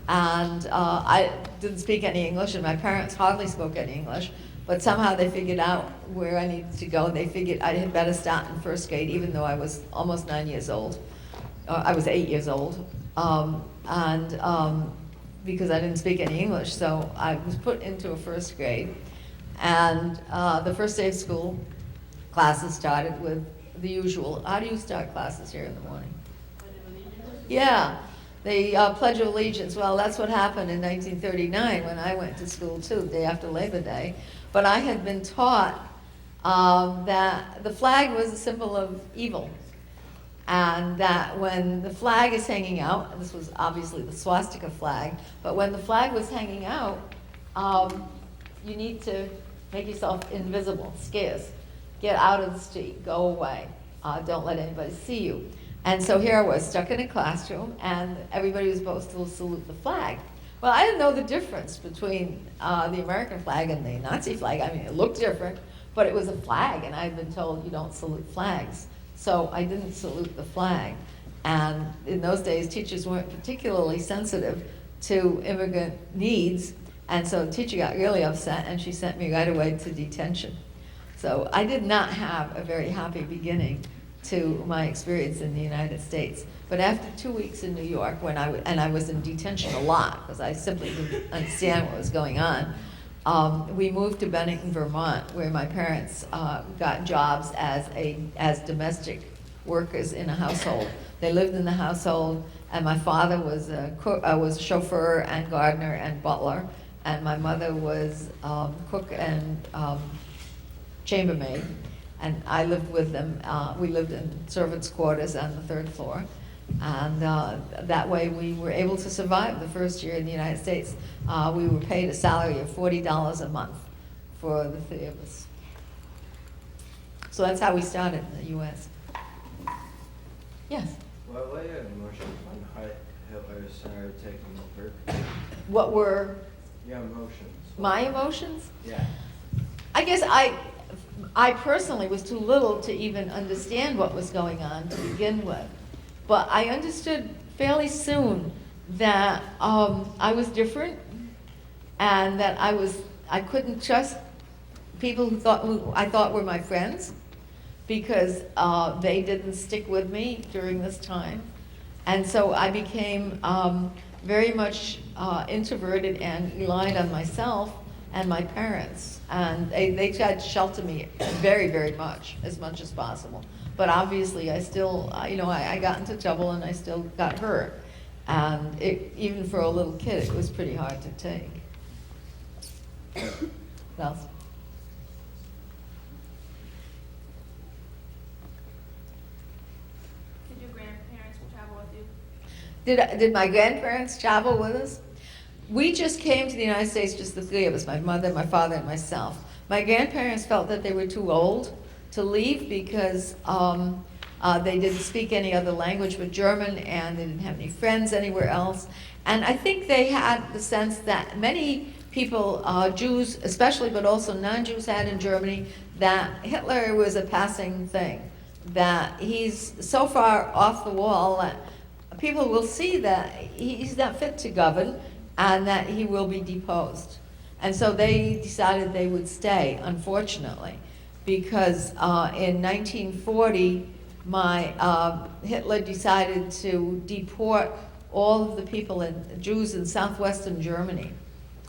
S2: and I didn't speak any English, and my parents hardly spoke any English, But somehow they figured out where I needed to go. They figured I had better start in first grade, even though I was almost 9 years old. I was 8 years old. Because I didn't speak any English, so I was put into a first grade. And the first day of school, classes started with the usual. How do you start classes here in the morning? Yeah, the Pledge of Allegiance. Well, that's what happened in 1939 when I went to school too, the day after Labor Day. But I had been taught that the flag was a symbol of evil. And that when the flag is hanging out, and this was obviously the swastika flag, but when the flag was hanging out, you need to make yourself invisible, scarce. Get out of the street, go away. Don't let anybody see you. And so here I was, stuck in a classroom, and everybody was supposed to salute the flag. Well, I didn't know the difference between the American flag and the Nazi flag. I mean, it looked different, but it was a flag, and I had been told you don't salute flags. So I didn't salute the flag. And in those days, teachers weren't particularly sensitive to immigrant needs, and so the teacher got really upset, and she sent me right away to detention. So I did not have a very happy beginning to my experience in the United States. But after 2 weeks in New York, and I was in detention a lot because I simply didn't understand what was going on, we moved to Bennington, Vermont, where my parents got jobs as domestic workers in a household. They lived in the household, and my father was a cook, was a chauffeur and gardener and butler, and my mother was cook and chambermaid. And I lived with them. We lived in servants' quarters on the third floor. And that way we were able to survive the first year in the United States. We were paid a salary of $40 a month for the three of us. So that's how we started in the U.S. Yes?
S5: What were your emotions when Hitler started taking over?
S2: What were
S5: Your emotions.
S2: my emotions?
S5: Yeah.
S2: I guess I personally was too little to even understand what was going on to begin with. But I understood fairly soon that I was different, and that I couldn't trust people who I thought were my friends, because they didn't stick with me during this time. And so I became very much introverted and relied on myself and my parents. And they tried to shelter me very, very much, as possible. But obviously I still, I got into trouble and I still got hurt. And even for a little kid, it was pretty hard to take. What else?
S3: Did your grandparents travel with you?
S2: Did my grandparents travel with us? We just came to the United States, just the three of us, my mother, my father, and myself. My grandparents felt that they were too old to leave because they didn't speak any other language but German, and they didn't have any friends anywhere else. And I think they had the sense that many people, Jews especially, but also non-Jews, had in Germany, that Hitler was a passing thing, that he's so far off the wall that people will see that he's not fit to govern, and that he will be deposed. And so they decided they would stay, unfortunately, because in 1940, Hitler decided to deport all of the people, Jews in southwestern Germany,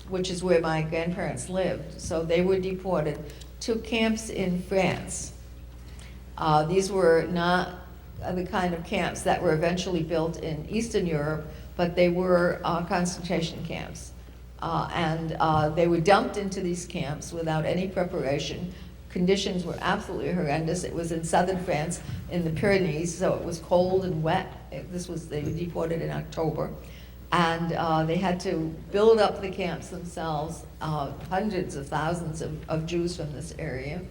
S2: which is where my grandparents lived. So they were deported to camps in France. These were not the kind of camps that were eventually built in Eastern Europe, but they were concentration camps. And they were dumped into these camps without any preparation. Conditions were absolutely horrendous. It was in southern France, in the Pyrenees, so it was cold and wet. They were deported in October. And they had to build up the camps themselves, hundreds of thousands of Jews from this area.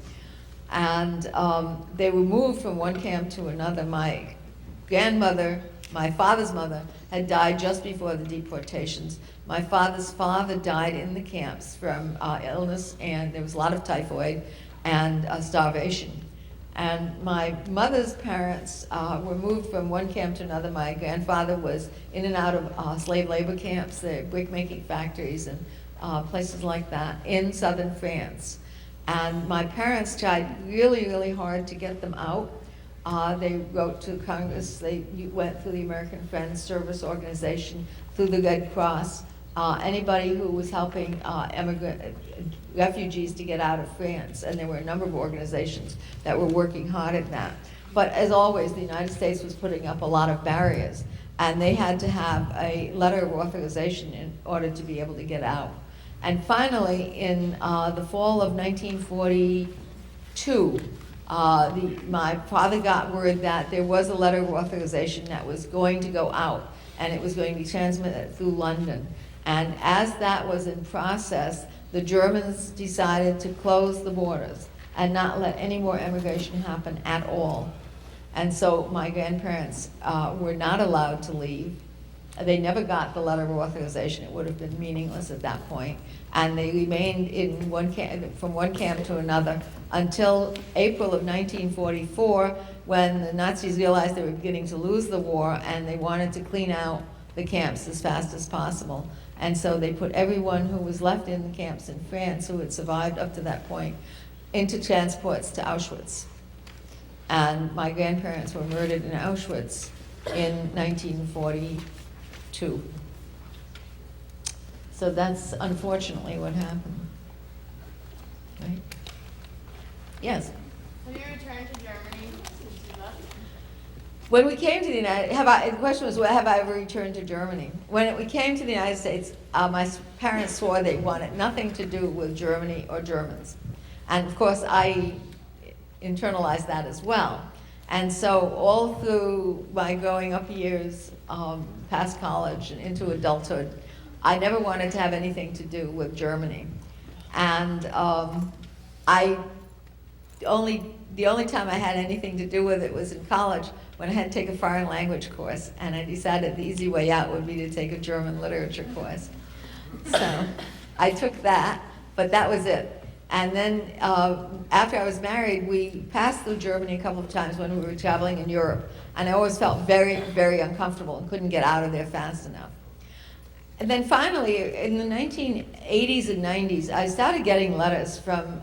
S2: And they were moved from one camp to another. My grandmother, my father's mother, had died just before the deportations. My father's father died in the camps from illness, and there was a lot of typhoid and starvation. And my mother's parents were moved from one camp to another. My grandfather was in and out of slave labor camps, the brick-making factories and places like that in southern France. And my parents tried really, really hard to get them out. They wrote to Congress, they went through the American Friends Service Organization, through the Red Cross, anybody who was helping refugees to get out of France. And there were a number of organizations that were working hard at that. But as always, the United States was putting up a lot of barriers, and they had to have a letter of authorization in order to be able to get out. And finally, in the fall of 1942, my father got word that there was a letter of authorization that was going to go out, and it was going to be transmitted through London. And as that was in process, the Germans decided to close the borders and not let any more immigration happen at all. And so my grandparents were not allowed to leave. They never got the letter of authorization. It would have been meaningless at that point. And they remained in one camp, from one camp to another until April of 1944, when the Nazis realized they were beginning to lose the war, and they wanted to clean out the camps as fast as possible. And so they put everyone who was left in the camps in France, who had survived up to that point, into transports to Auschwitz. And my grandparents were murdered in Auschwitz in 1942. So that's unfortunately what happened. Right? Yes?
S3: Have you returned to Germany since you left?
S2: When we came to the United, the question was, have I ever returned to Germany? When we came to the United States, my parents swore they wanted nothing to do with Germany or Germans. And of course, I internalized that as well. And so all through my growing up years, past college and into adulthood, I never wanted to have anything to do with Germany. And the only time I had anything to do with it was in college, when I had to take a foreign language course, and I decided the easy way out would be to take a German literature course. So I took that, but that was it. And then after I was married, we passed through Germany a couple of times when we were traveling in Europe, and I always felt very, very uncomfortable and couldn't get out of there fast enough. And then finally, in the 1980s and 90s, I started getting letters from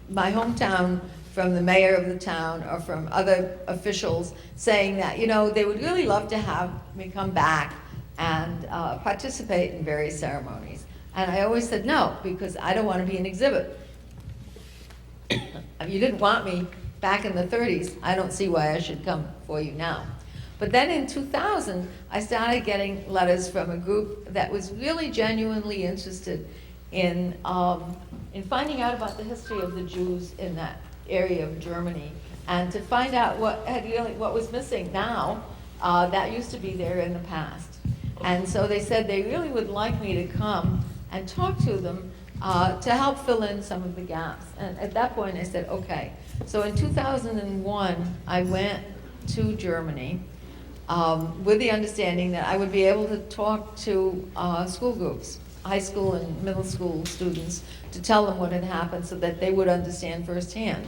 S2: my hometown, from the mayor of the town, or from other officials saying that, you know, they would really love to have me come back and participate in various ceremonies. And I always said no, because I don't want to be an exhibit. If you didn't want me back in the 30s, I don't see why I should come for you now. But then in 2000, I started getting letters from a group that was really genuinely interested in finding out about the history of the Jews in that area of Germany, and to find out what was missing now that used to be there in the past. And so they said they really would like me to come and talk to them to help fill in some of the gaps. And at that point I said, okay. So in 2001, I went to Germany with the understanding that I would be able to talk to school groups, high school and middle school students, to tell them what had happened so that they would understand firsthand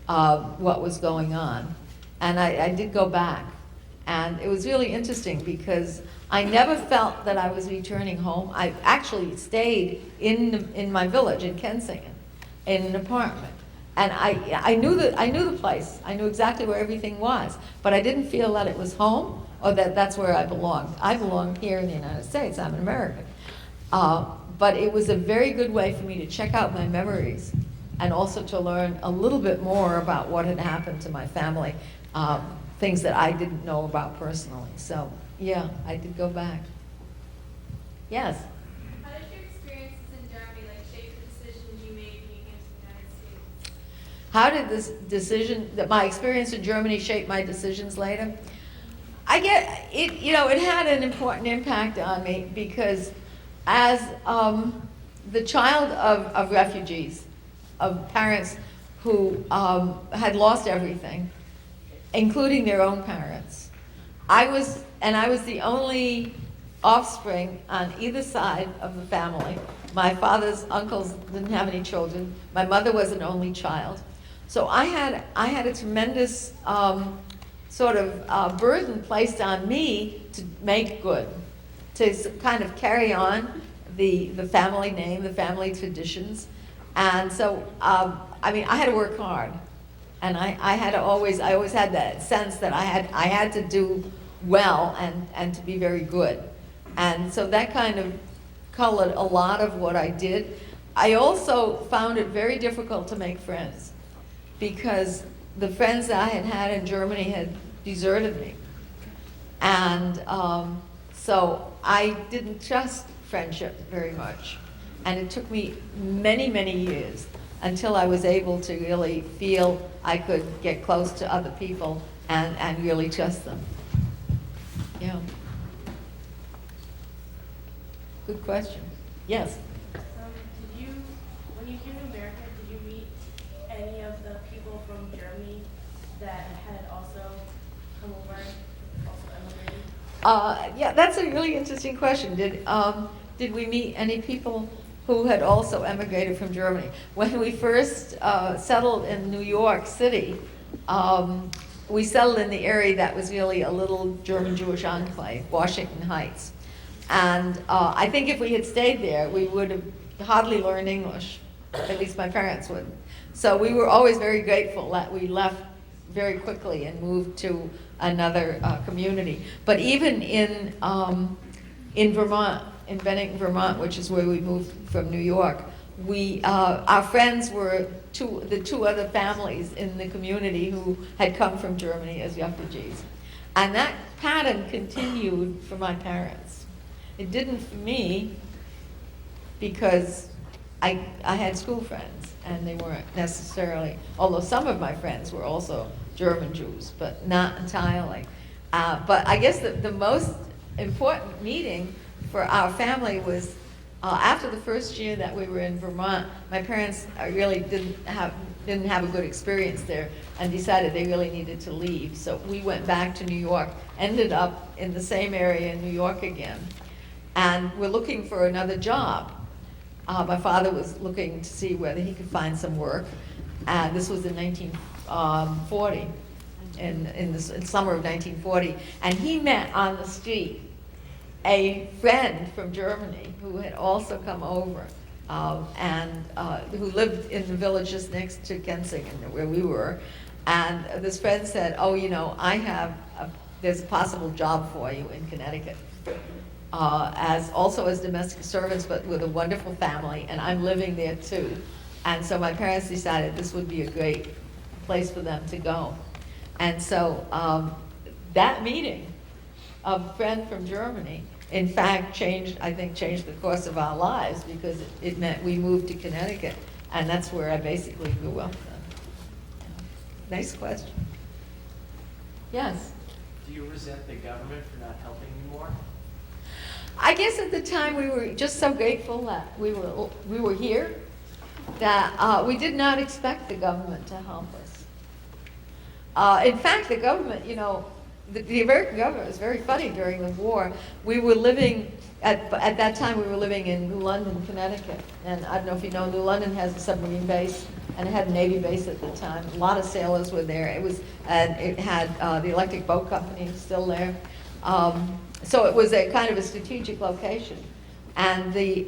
S2: what was going on. And I did go back. And it was really interesting because I never felt that I was returning home. I actually stayed in my village in Kensington in an apartment. And I knew the place. I knew exactly where everything was. But I didn't feel that it was home or that that's where I belonged. I belong here in the United States. I'm an American. But it was a very good way for me to check out my memories and also to learn a little bit more about what had happened to my family, things that I didn't know about personally. So, yeah, I did go back. Yes?
S6: How did your experiences in Germany shape the decisions you made being into the United States?
S2: How did this decision, that my experience in Germany shape my decisions later? I get it, it had an important impact on me because as the child of refugees, of parents who had lost everything, including their own parents, I was the only offspring on either side of the family. My father's uncles didn't have any children. My mother was an only child. So I had a tremendous sort of burden placed on me to make good, to kind of carry on the family name, the family traditions, And so, I mean, I had to work hard. And I always had that sense that I had to do well and to be very good. And so that kind of colored a lot of what I did. I also found it very difficult to make friends because the friends that I had had in Germany had deserted me. And so I didn't trust friendship very much. And it took me many, many years until I was able to really feel I could get close to other people and really trust them. Yeah. Good question. Yes?
S3: When you came to America, did you meet any of the people from Germany that had also come over, also emigrated?
S2: Yeah, that's a really interesting question. Did we meet any people who had also emigrated from Germany? When we first settled in New York City, we settled in the area that was really a little German Jewish enclave, Washington Heights. And I think if we had stayed there, we would have hardly learned English. At least my parents would. So we were always very grateful that we left very quickly and moved to another community. But even in Vermont, in Bennington, Vermont, which is where we moved from New York, our friends were the two other families in the community who had come from Germany as refugees. And that pattern continued for my parents. It didn't for me because I had school friends and they weren't necessarily, although some of my friends were also German Jews, but not entirely. But I guess the most important meeting for our family was after the first year that we were in Vermont. My parents really didn't have a good experience there and decided they really needed to leave. So we went back to New York, ended up in the same area in New York again, and we're looking for another job. My father was looking to see whether he could find some work. This was in 1940, in the summer of 1940, and he met on the street a friend from Germany who had also come over and who lived in the village just next to Kensington, where we were. And this friend said, "Oh, you know, there's a possible job for you in Connecticut, as domestic servants, but with a wonderful family, and I'm living there too." And so my parents decided this would be a great place for them to go. And so that meeting of a friend from Germany, in fact, changed the course of our lives, because it meant we moved to Connecticut, and that's where I basically grew up then. Nice question. Yes?
S7: Do you resent the government for not helping you more?
S2: I guess at the time we were just so grateful that we were here, that we did not expect the government to help us. In fact, the government, you know, the American government was very funny during the war. We were living, at that time we were living in New London, Connecticut. And I don't know if you know, New London has a submarine base, and it had a Navy base at the time. A lot of sailors were there. It had the Electric Boat Company still there. So it was a kind of a strategic location. And the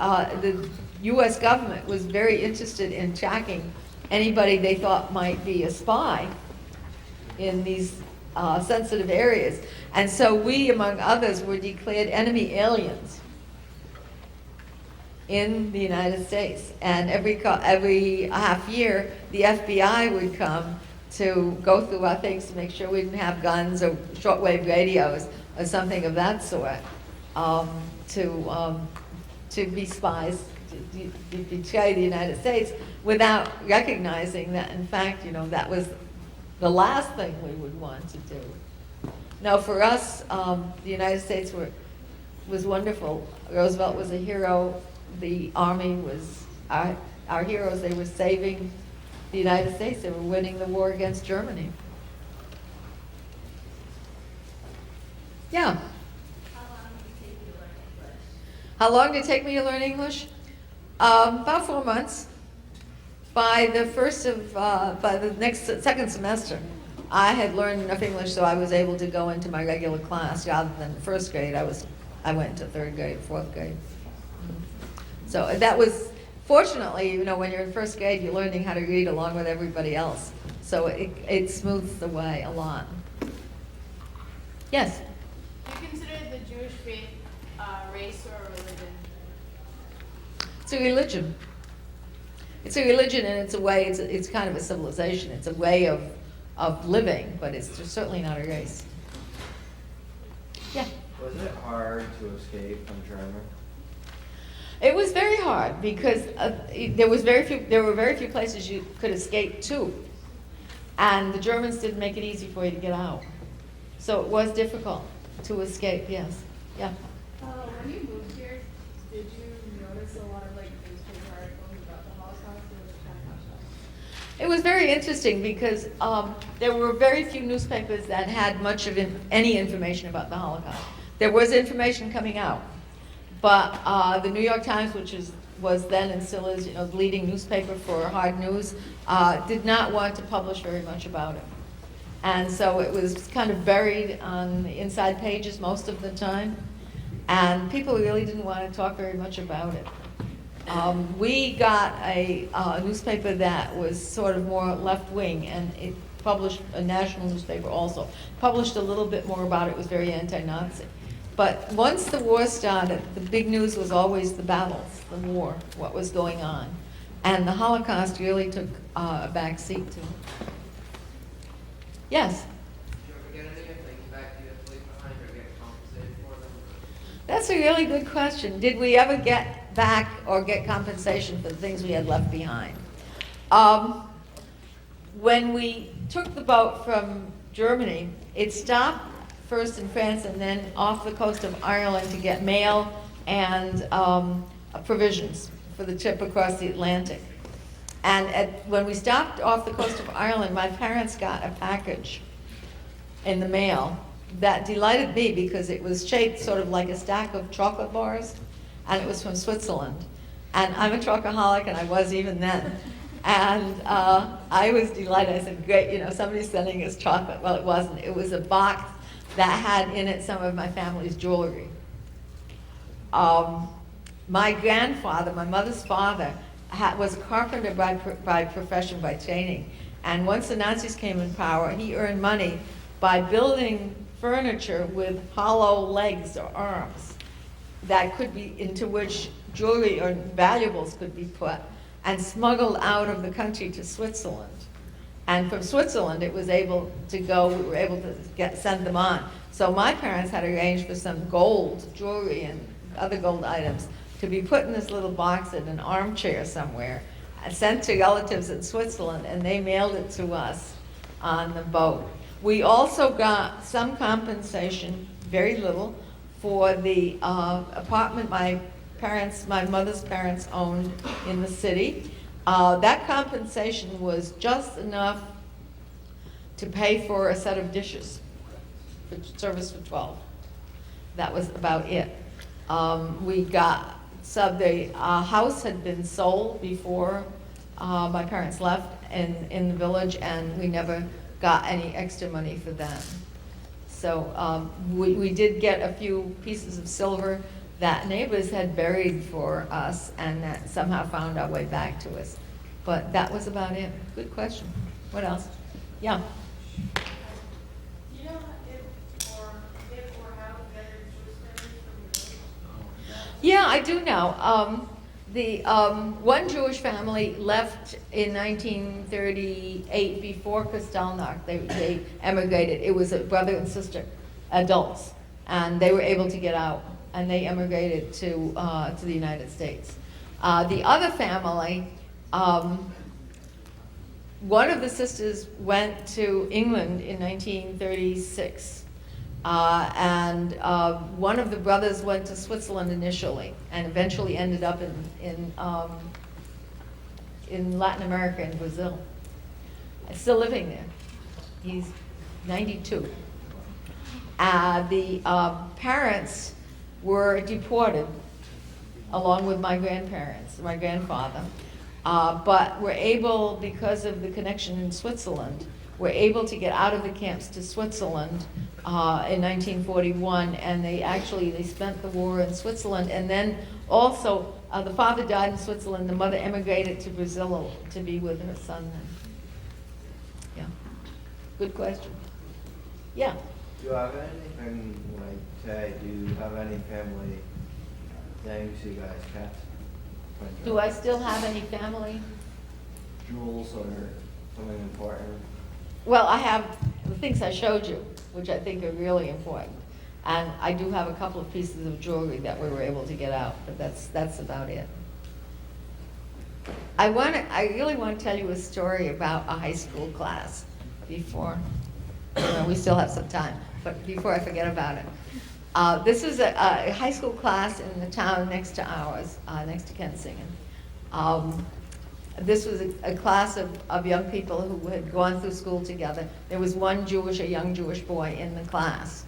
S2: U.S. government was very interested in tracking anybody they thought might be a spy in these sensitive areas. And so we, among others, were declared enemy aliens in the United States. And every half year, the FBI would come to go through our things to make sure we didn't have guns or shortwave radios or something of that sort, to be spies, to betray the United States without recognizing that, in fact, you know, that was the last thing we would want to do. Now, for us, the United States was wonderful. Roosevelt was a hero. The Army was our heroes. They were saving the United States. They were winning the war against Germany. Yeah. How long did it take me to learn English? About 4 months. By the second semester, I had learned enough English so I was able to go into my regular class rather than first grade. I went to third grade, fourth grade. So that was Fortunately, you know, when you're in first grade, you're learning how to read along with everybody else. So it smooths the way a lot. Yes?
S6: Do you consider the Jewish faith race or a religion?
S2: It's a religion. It's a religion, and it's a way, it's kind of a civilization. It's a way of living, but it's certainly not a race. Yeah?
S5: Was it hard to escape from Germany?
S2: It was very hard because there were very few places you could escape to. And the Germans didn't make it easy for you to get out. So it was difficult to escape, yes. Yeah.
S3: When you moved here, did you notice a lot of like newspaper articles about the Holocaust, or was it kind of hush hush?
S2: It was very interesting because there were very few newspapers that had much of any information about the Holocaust. There was information coming out, but the New York Times, which was then and still is, you know, the leading newspaper for hard news, did not want to publish very much about it. And so it was kind of buried on the inside pages most of the time, and people really didn't want to talk very much about it. We got a newspaper that was sort of more left-wing, and it published, a national newspaper also, published a little bit more about it. It was very anti-Nazi. But once the war started, the big news was always the battles, the war, what was going on. And the Holocaust really took a back seat to it. Yes?
S8: Did you ever get any of things back you had to leave behind or get compensated for them?
S2: That's a really good question. Did we ever get back or get compensation for the things we had left behind? When we took the boat from Germany, it stopped first in France and then off the coast of Ireland to get mail and provisions for the trip across the Atlantic. And when we stopped off the coast of Ireland, my parents got a package in the mail that delighted me because it was shaped sort of like a stack of chocolate bars, and it was from Switzerland. And I'm a chocoholic, and I was even then. And I was delighted. I said, great, you know, somebody's sending us chocolate. Well, it wasn't. It was a box that had in it some of my family's jewelry. My grandfather, my mother's father, was a carpenter by profession, by training. And once the Nazis came in power, he earned money by building furniture with hollow legs or arms that could be, into which jewelry or valuables could be put, and smuggled out of the country to Switzerland. And from Switzerland, it was able to go, we were able to send them on. So my parents had arranged for some gold jewelry and other gold items to be put in this little box in an armchair somewhere, and sent to relatives in Switzerland, and they mailed it to us on the boat. We also got some compensation, very little, for the apartment my mother's parents owned in the city. That compensation was just enough to pay for a set of dishes, for service for 12. That was about it. We got, so the house had been sold before my parents left in the village, and we never got any extra money for that. So we did get a few pieces of silver that neighbors had buried for us, and that somehow found our way back to us. But that was about it. Good question. What else? Yeah.
S3: Do you know if or how better Jewish families from the village?
S2: Yeah, I do know. The one Jewish family left in 1938 before Kristallnacht. They emigrated. It was a brother and sister, adults, and they were able to get out, and they emigrated to the United States. The other family, one of the sisters went to England in 1936. And one of the brothers went to Switzerland initially, and eventually ended up in Latin America, in Brazil. Still living there. He's 92. The parents were deported, along with my grandparents, my grandfather, but were able, because of the connection in Switzerland, were able to get out of the camps to Switzerland in 1941, and they spent the war in Switzerland, and then also the father died in Switzerland, the mother emigrated to Brazil to be with her son. And, yeah, good question. Yeah.
S5: Do you have anything, like, say, do you have any family things you guys kept?
S2: Do I still have any family?
S5: Jewels or something important?
S2: Well, I have the things I showed you, which I think are really important. And I do have a couple of pieces of jewelry that we were able to get out, but that's about it. I really want to tell you a story about a high school class before, we still have some time, but before I forget about it. This was a high school class in the town next to ours, next to Kensington. This was a class of young people who had gone through school together. There was one a young Jewish boy in the class.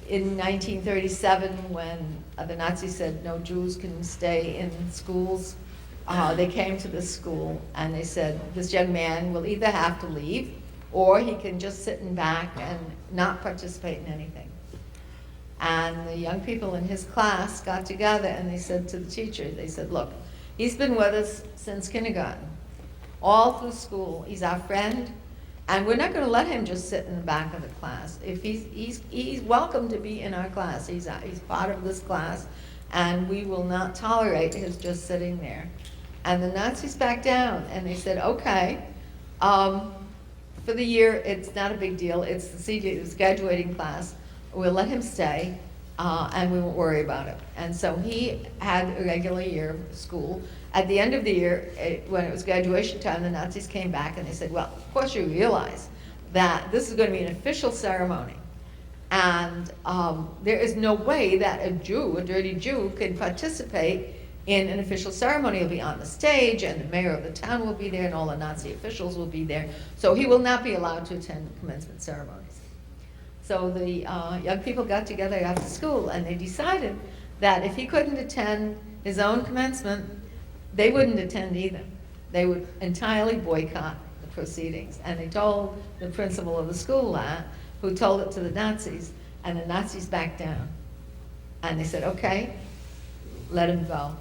S2: In 1937, when the Nazis said no Jews can stay in schools, they came to this school and they said, this young man will either have to leave or he can just sit in back and not participate in anything. And the young people in his class got together and they said to the teacher, they said, look, he's been with us since kindergarten, all through school. He's our friend, and we're not going to let him just sit in the back of the class. If he's welcome to be in our class. He's part of this class, and we will not tolerate his just sitting there. And the Nazis backed down, and they said, okay, for the year, it's not a big deal. It's the graduating class. We'll let him stay, and we won't worry about it. And so he had a regular year of school. At the end of the year, when it was graduation time, the Nazis came back and they said, well, of course you realize that this is going to be an official ceremony. And there is no way that a dirty Jew, can participate in an official ceremony. He'll be on the stage, and the mayor of the town will be there, and all the Nazi officials will be there. So he will not be allowed to attend commencement ceremonies. So the young people got together after school, and they decided that if he couldn't attend his own commencement, they wouldn't attend either. They would entirely boycott the proceedings. And they told the principal of the school that, who told it to the Nazis, and the Nazis backed down. And they said, okay, let him go.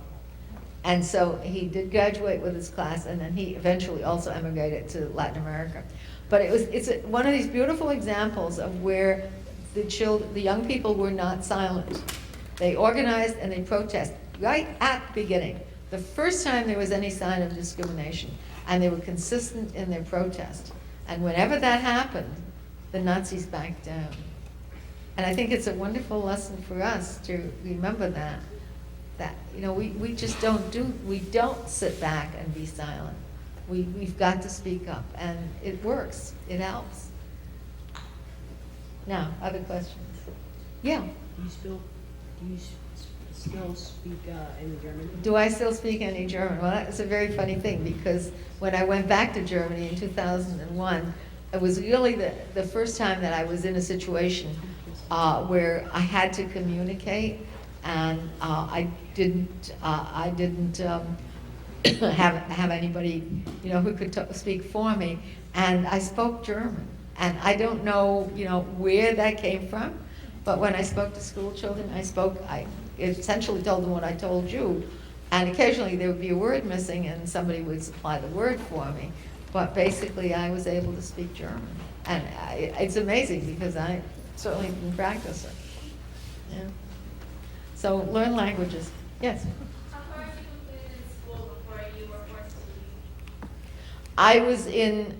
S2: And so he did graduate with his class, and then he eventually also emigrated to Latin America. But it's one of these beautiful examples of where the young people were not silent. They organized and they protested right at the beginning. The first time there was any sign of discrimination, and they were consistent in their protest. And whenever that happened, the Nazis backed down. And I think it's a wonderful lesson for us to remember that we just don't sit back and be silent. We've got to speak up, and it works, it helps. Now, other questions? Yeah.
S9: Do you still speak any German?
S2: Do I still speak any German? Well, that's a very funny thing, because when I went back to Germany in 2001, it was really the first time that I was in a situation where I had to communicate, and I didn't have anybody, who could speak for me, and I spoke German, and I don't know, where that came from, but when I spoke to school children, I essentially told them what I told you, and occasionally there would be a word missing, and somebody would supply the word for me, but basically I was able to speak German, and it's amazing because I certainly didn't practice it. Yeah. So learn languages. Yes.
S6: How far have you completed in school before you were forced to leave?
S2: I was in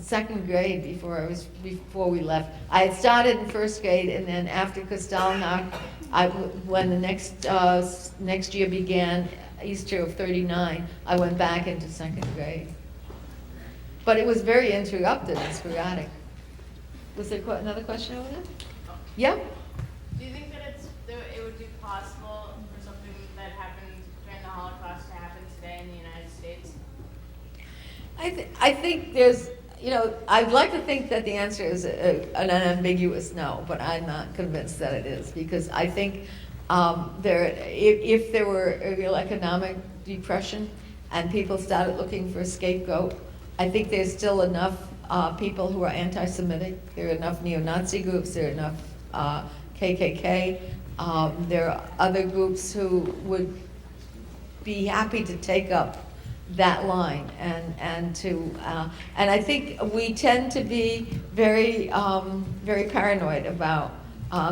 S2: second grade before we left. I had started in first grade, and then after Kristallnacht, when the next year began, Easter of '39, I went back into second grade. But it was very interrupted and sporadic. Was there another question over there? Yeah?
S3: Do you think that it would be possible for something that happened during the Holocaust to happen today in the United States?
S2: I think there's, I'd like to think that the answer is an unambiguous no, but I'm not convinced that it is, because I think if there were a real economic depression and people started looking for a scapegoat, I think there's still enough people who are anti-Semitic. There are enough neo-Nazi groups. There are enough KKK There are other groups who would be happy to take up that line and I think we tend to be very paranoid about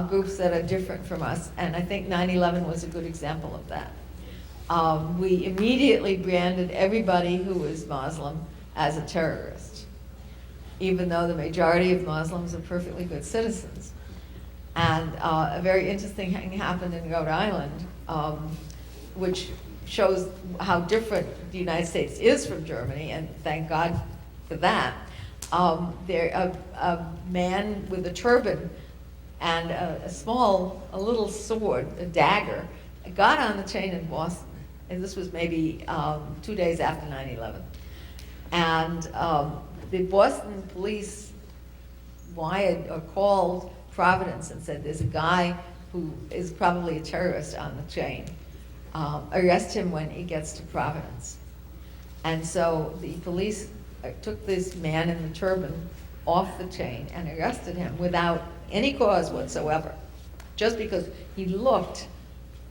S2: groups that are different from us, and I think 9/11 was a good example of that. We immediately branded everybody who was Muslim as a terrorist, even though the majority of Muslims are perfectly good citizens. And a very interesting thing happened in Rhode Island, which shows how different the United States is from Germany, and thank God for that. A man with a turban and a little sword, a dagger, got on the train in Boston, and this was maybe 2 days after 9/11. And the Boston police wired or called Providence and said, there's a guy who is probably a terrorist on the train. Arrest him when he gets to Providence. And so the police took this man in the turban off the train and arrested him without any cause whatsoever, just because he looked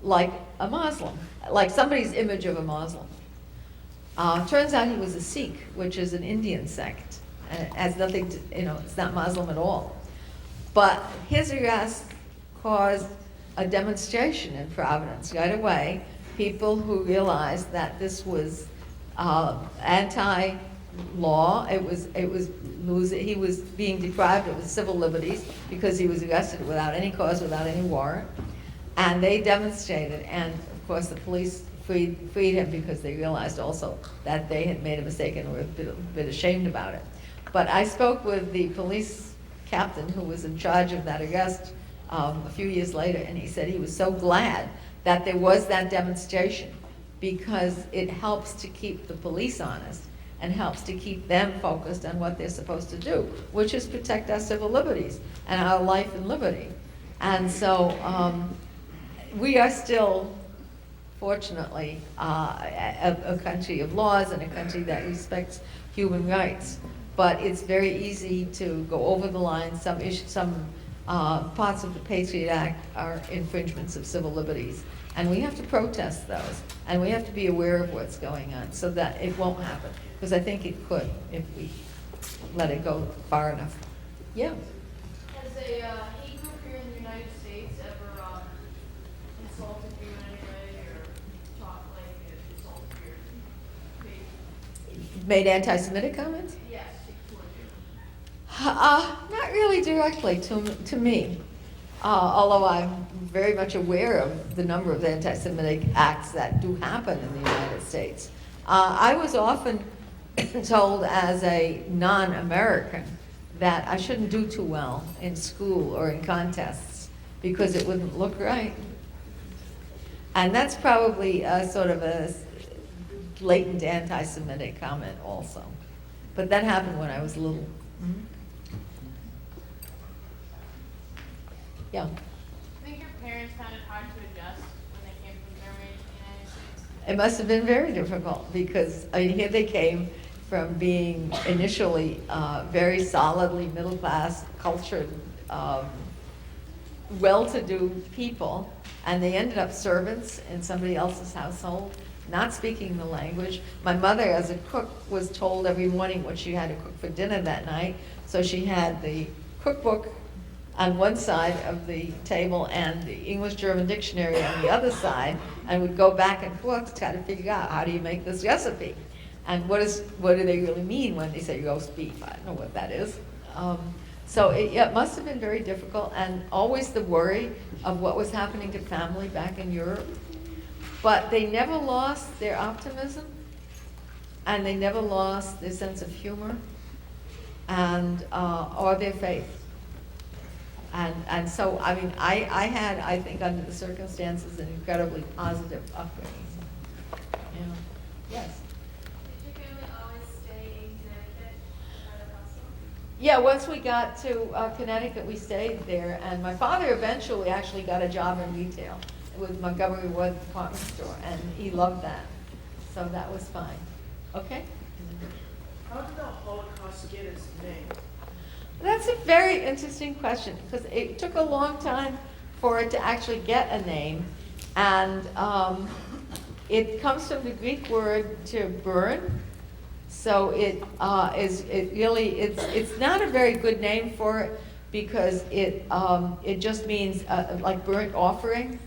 S2: like a Muslim, like somebody's image of a Muslim. Turns out he was a Sikh, which is an Indian sect. And it has nothing to, it's not Muslim at all. But his arrest caused a demonstration in Providence right away. People who realized that this was anti-law. He was being deprived of his civil liberties because he was arrested without any cause, without any warrant. And they demonstrated, and of course the police freed him because they realized also that they had made a mistake and were a bit ashamed about it. But I spoke with the police captain who was in charge of that arrest a few years later, and he said he was so glad that there was that demonstration because it helps to keep the police honest and helps to keep them focused on what they're supposed to do, which is protect our civil liberties and our life and liberty. And so we are still, fortunately, a country of laws and a country that respects human rights. But it's very easy to go over the line. Some parts of the Patriot Act are infringements of civil liberties. And we have to protest those. And we have to be aware of what's going on so that it won't happen. Because I think it could if we let it go far enough. Yeah.
S3: Has a hate group here in the United States ever insulted you in any way or talked like it insulted your faith?
S2: Made anti-Semitic comments?
S3: Yes, towards you.
S2: Not really directly to me, although I'm very much aware of the number of anti-Semitic acts that do happen in the United States. I was often told as a non-American that I shouldn't do too well in school or in contests because it wouldn't look right. And that's probably sort of a latent anti-Semitic comment also. But that happened when I was little. Mm-hmm. Yeah.
S3: I think your parents found it hard to adjust when they came from Germany to the United States.
S2: It must have been very difficult because here they came from being initially very solidly middle-class, cultured, well-to-do people, and they ended up servants in somebody else's household, not speaking the language. My mother, as a cook, was told every morning what she had to cook for dinner that night, so she had the cookbook on one side of the table and the English-German dictionary on the other side, and would go back and forth to try to figure out how do you make this recipe. And what do they really mean when they say roast beef? I don't know what that is. So it must have been very difficult, and always the worry of what was happening to family back in Europe. But they never lost their optimism, and they never lost their sense of humor, and or their faith. And so, I mean, I had, I think, under the circumstances, an incredibly positive upbringing. Yeah. Yes.
S6: Did your family always stay in Connecticut at a hostel?
S2: Yeah, once we got to Connecticut, we stayed there, and my father eventually actually got a job in retail with Montgomery Ward department store, and he loved that. So that was fine. Okay?
S4: How did the Holocaust get its name?
S2: That's a very interesting question, because it took a long time for it to actually get a name. And it comes from the Greek word to burn. So it's not a very good name for it because it just means like burnt offering,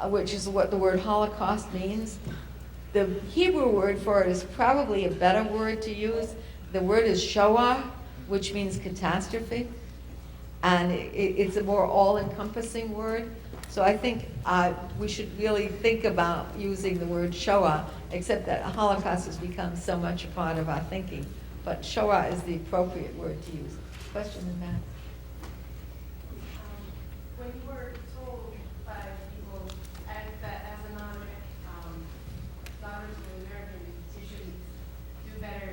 S2: which is what the word Holocaust means. The Hebrew word for it is probably a better word to use. The word is Shoah, which means catastrophe. And it's a more all-encompassing word. So I think we should really think about using the word Shoah, except that Holocaust has become so much a part of our thinking. But Shoah is the appropriate word to use. Question in that.
S6: When you were told by people that as a daughter to an American, you should do better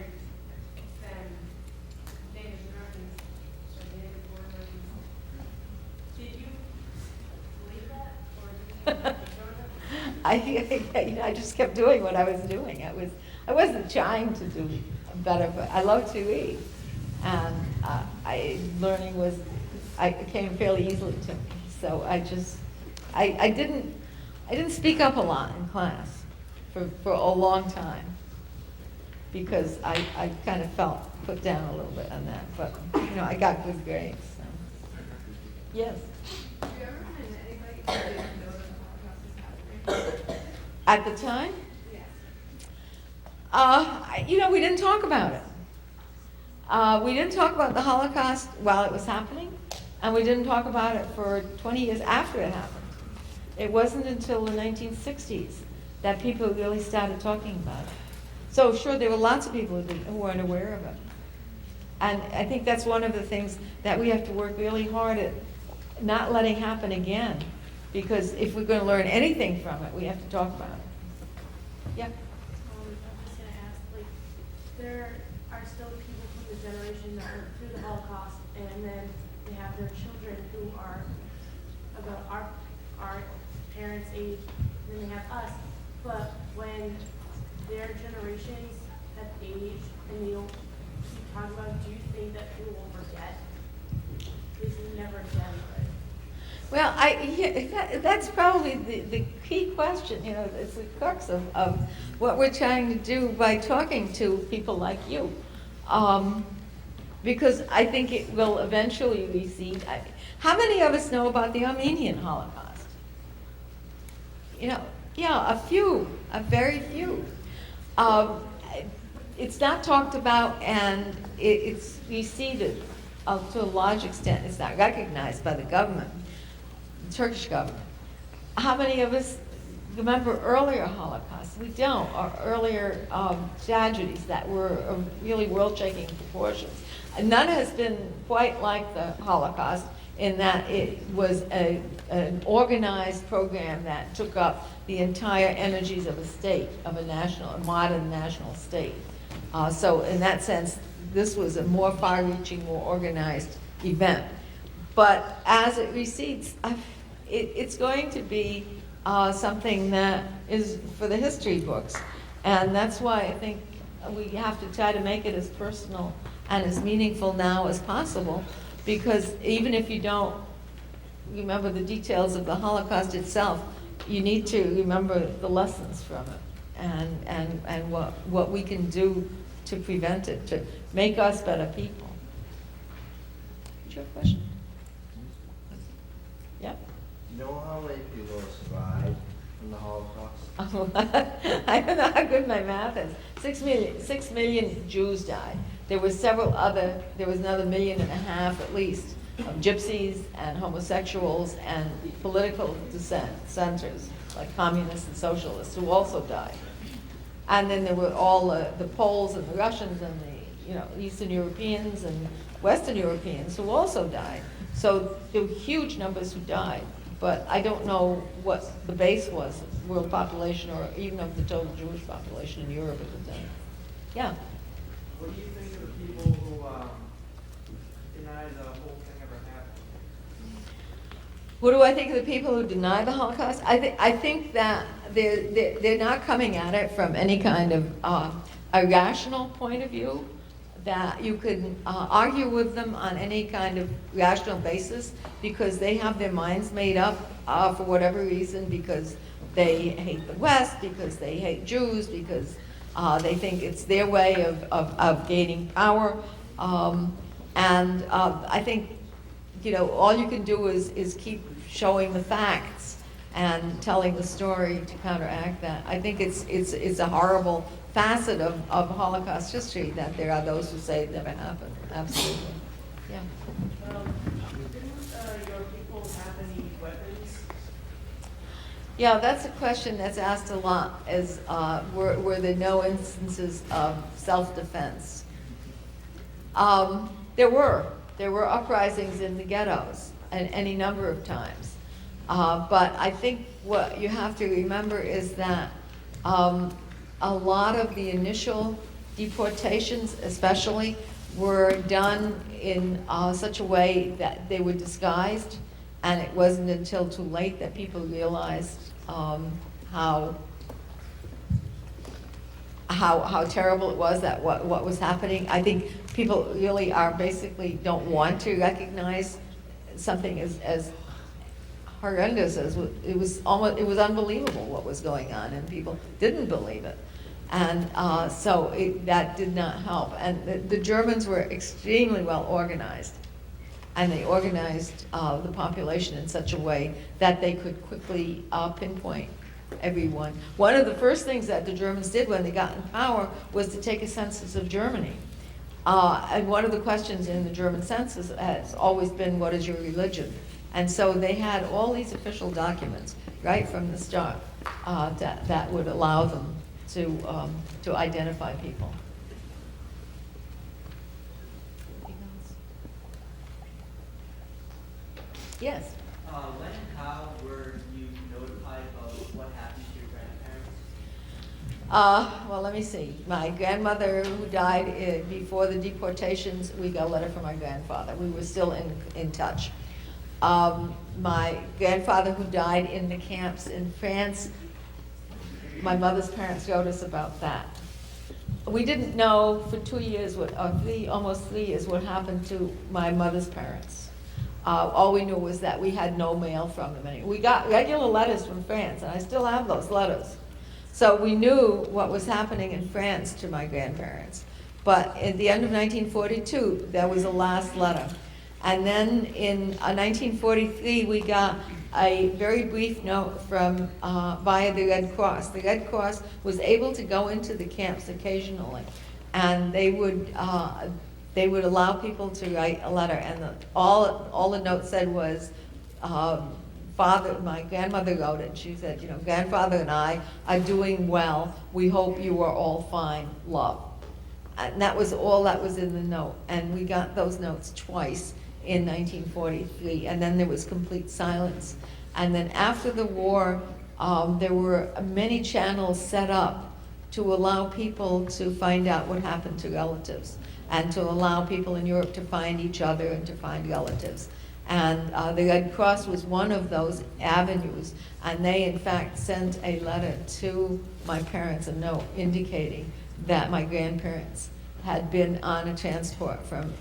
S6: than Native Americans or Native born Americans, did you believe that, or did you
S2: I just kept doing what I was doing. I wasn't trying to do better, but I love to read, and learning came fairly easily to me. So I didn't speak up a lot in class for a long time because I kind of felt put down a little bit on that. But I got good grades. So. Yes.
S6: Have you ever run into anybody who didn't know that the Holocaust was happening?
S2: At the time?
S6: Yes.
S2: We didn't talk about it. We didn't talk about the Holocaust while it was happening, and we didn't talk about it for 20 years after it happened. It wasn't until the 1960s that people really started talking about it. So sure, there were lots of people who weren't aware of it. And I think that's one of the things that we have to work really hard at not letting happen again. Because if we're going to learn anything from it, we have to talk about it. Yeah?
S3: I'm just gonna ask, like, there are still people from the generation that went through the Holocaust, and then they have their children who are about our parents' age, and then they have us. But when their generations have aged and they don't keep talking about it, do you think that people will forget? This is never again, but.
S2: Well, that's probably the key question. It's the crux of what we're trying to do by talking to people like you. Because I think it will eventually recede. How many of us know about the Armenian Holocaust? Yeah, a few, a very few. It's not talked about, and it's receded to a large extent. It's not recognized by the government. Turkish government. How many of us remember earlier Holocausts? We don't, or earlier tragedies that were of really world-shaking proportions. And none has been quite like the Holocaust in that it was an organized program that took up the entire energies of a state, of a modern national state. So in that sense, this was a more far-reaching, more organized event. But as it recedes, it's going to be something that is for the history books. And that's why I think we have to try to make it as personal and as meaningful now as possible, because even if you don't remember the details of the Holocaust itself, you need to remember the lessons from it and what we can do to prevent it, to make us better people. What's your question? Yep.
S5: You know how many people survived from the Holocaust?
S2: I don't know how good my math is. 6 million Jews died. There was another 1.5 million at least of gypsies and homosexuals and political dissenters, like communists and socialists, who also died. And then there were all the Poles and the Russians and the Eastern Europeans and Western Europeans who also died. So there were huge numbers who died. But I don't know what the base was, world population, or even of the total Jewish population in Europe at the time. Yeah.
S4: What do you think of the people who deny the whole thing ever happened?
S2: What do I think of the people who deny the Holocaust? I think that they're not coming at it from any kind of a rational point of view. that you can argue with them on any kind of rational basis because they have their minds made up for whatever reason, because they hate the West, because they hate Jews, because they think it's their way of gaining power. I think, all you can do is keep showing the facts and telling the story to counteract that. I think it's a horrible facet of Holocaust history that there are those who say it never happened. Absolutely. Yeah.
S3: Didn't your people have any weapons?
S2: Yeah, that's a question that's asked a lot, is were there no instances of self-defense? There were uprisings in the ghettos any number of times. But I think what you have to remember is that a lot of the initial deportations, especially, were done in such a way that they were disguised, and it wasn't until too late that people realized how terrible it was, that what was happening. I think people really basically don't want to recognize something as horrendous as it was unbelievable what was going on, and people didn't believe it. And that did not help. And the Germans were extremely well organized, and they organized the population in such a way that they could quickly pinpoint everyone. One of the first things that the Germans did when they got in power was to take a census of Germany. And one of the questions in the German census has always been, what is your religion? And so they had all these official documents right from the start that would allow them to identify people. Yes?
S4: When and how were you notified of what happened to your grandparents?
S2: Well, let me see. My grandmother, who died before the deportations, we got a letter from my grandfather. We were still in touch. My grandfather, who died in the camps in France, my mother's parents wrote us about that. We didn't know for 2 years, almost 3 years, what happened to my mother's parents. All we knew was that we had no mail from them. We got regular letters from France, and I still have those letters. So we knew what was happening in France to my grandparents. But at the end of 1942, there was a last letter. And then in 1943, we got a very brief note from via the Red Cross. The Red Cross was able to go into the camps occasionally, and they would allow people to write a letter. And all the note said was, my grandmother wrote it. She said, grandfather and I are doing well. We hope you are all fine. Love. And that was all that was in the note. And we got those notes twice in 1943, and then there was complete silence. And then after the war, there were many channels set up to allow people to find out what happened to relatives, and to allow people in Europe to find each other and to find relatives. And the Red Cross was one of those avenues, and they in fact sent a letter to my parents, a note indicating that my grandparents had been on a transport from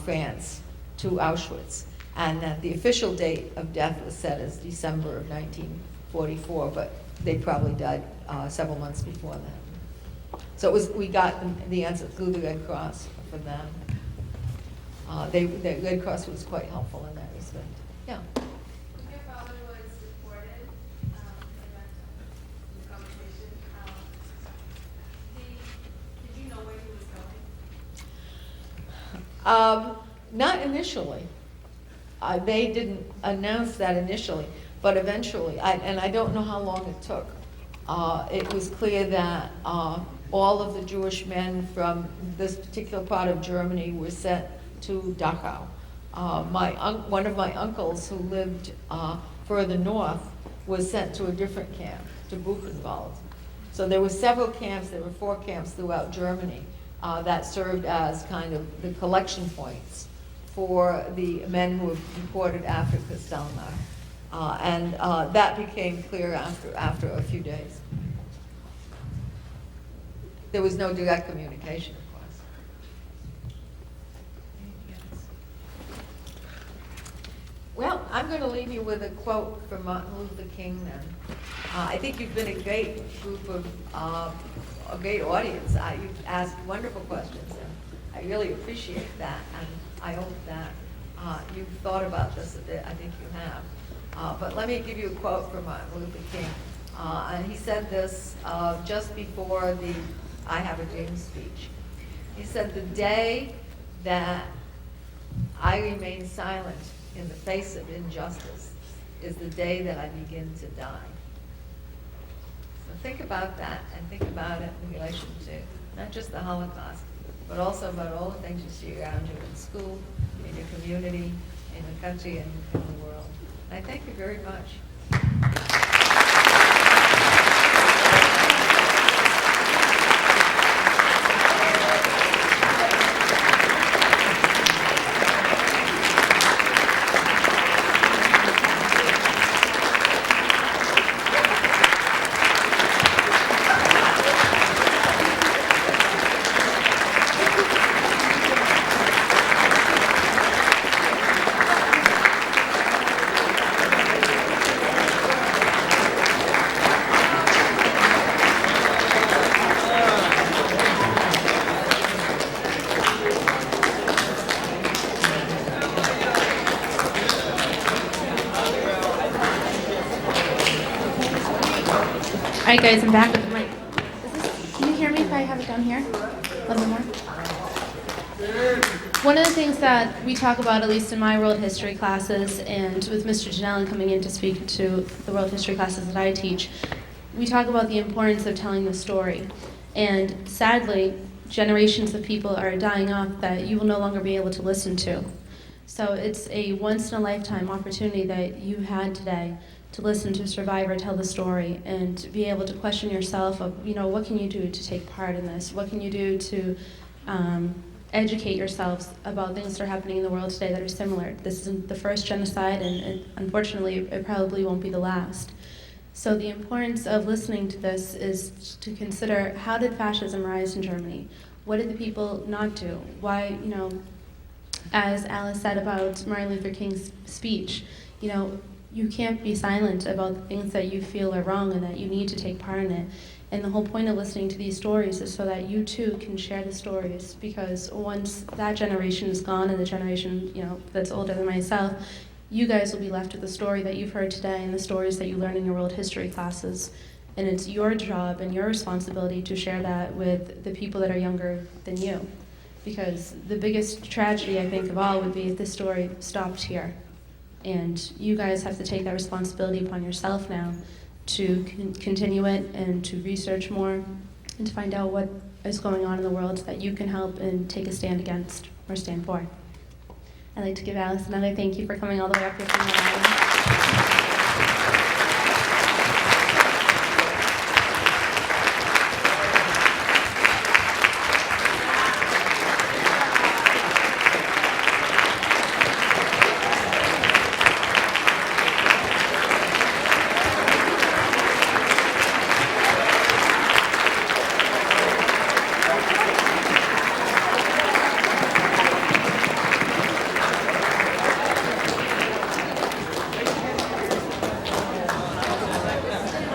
S2: France to Auschwitz, and that the official date of death was set as December of 1944, but they probably died several months before that. So we got the answer through the Red Cross for them. The Red Cross was quite helpful in that respect. Yeah.
S6: When your father was deported, in the conversation, did you know where he was going?
S2: Not initially. They didn't announce that initially, but eventually, and I don't know how long it took. It was clear that all of the Jewish men from this particular part of Germany were sent to Dachau. One of my uncles, who lived further north, was sent to a different camp, to Buchenwald. So there were several camps. There were 4 camps throughout Germany that served as kind of the collection points for the men who were deported after Kristallnacht. And that became clear after a few days. There was no direct communication, of course. Well, I'm going to leave you with a quote from Martin Luther King then. I think you've been a great group of, a great audience. You've asked wonderful questions, and I really appreciate that, and I hope that you've thought about this a bit. I think you have. But let me give you a quote from Martin Luther King. And he said this just before the I Have a Dream speech. He said, "The day that I remain silent in the face of injustice is the day that I begin to die." So think about that, and think about it in relation to not just the Holocaust, but also about all the things you see around you in school, in your community, in the country, and in the world. I thank you very much.
S1: All right, guys, I'm back with the mic. Can you hear me if I have it down here? A little bit more. One of the things that we talk about, at least in my world history classes, and with Mr. Janellen coming in to speak to the world history classes that I teach, we talk about the importance of telling the story. And sadly, generations of people are dying off that you will no longer be able to listen to. So it's a once-in-a-lifetime opportunity that you had today to listen to a survivor tell the story and to be able to question yourself of, what can you do to take part in this? What can you do to educate yourselves about things that are happening in the world today that are similar? This isn't the first genocide, and unfortunately, it probably won't be the last. So the importance of listening to this is to consider, how did fascism rise in Germany? What did the people not do? Why, as Alice said about Martin Luther King's speech, you can't be silent about the things that you feel are wrong and that you need to take part in it. And the whole point of listening to these stories is so that you too can share the stories, because once that generation is gone and the generation, that's older than myself, you guys will be left with the story that you've heard today and the stories that you learn in your world history classes. And it's your job and your responsibility to share that with the people that are younger than you. Because the biggest tragedy, I think, of all would be if this story stopped here. And you guys have to take that responsibility upon yourself now to continue it and to research more and to find out what is going on in the world so that you can help and take a stand against or stand for. I'd like to give Alice another thank you for coming all the way up here from Rhode Island.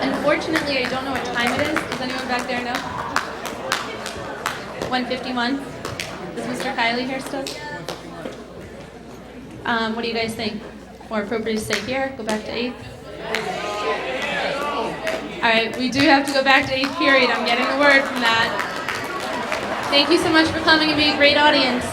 S1: Unfortunately, I don't know what time it is. Does anyone back there know? 1:51. Is Mr. Kiley here still? What do you guys think? More appropriate to stay here? Go back to 8th? All right, we do have to go back to 8th period. I'm getting the word from that. Thank you so much for coming and being a great audience.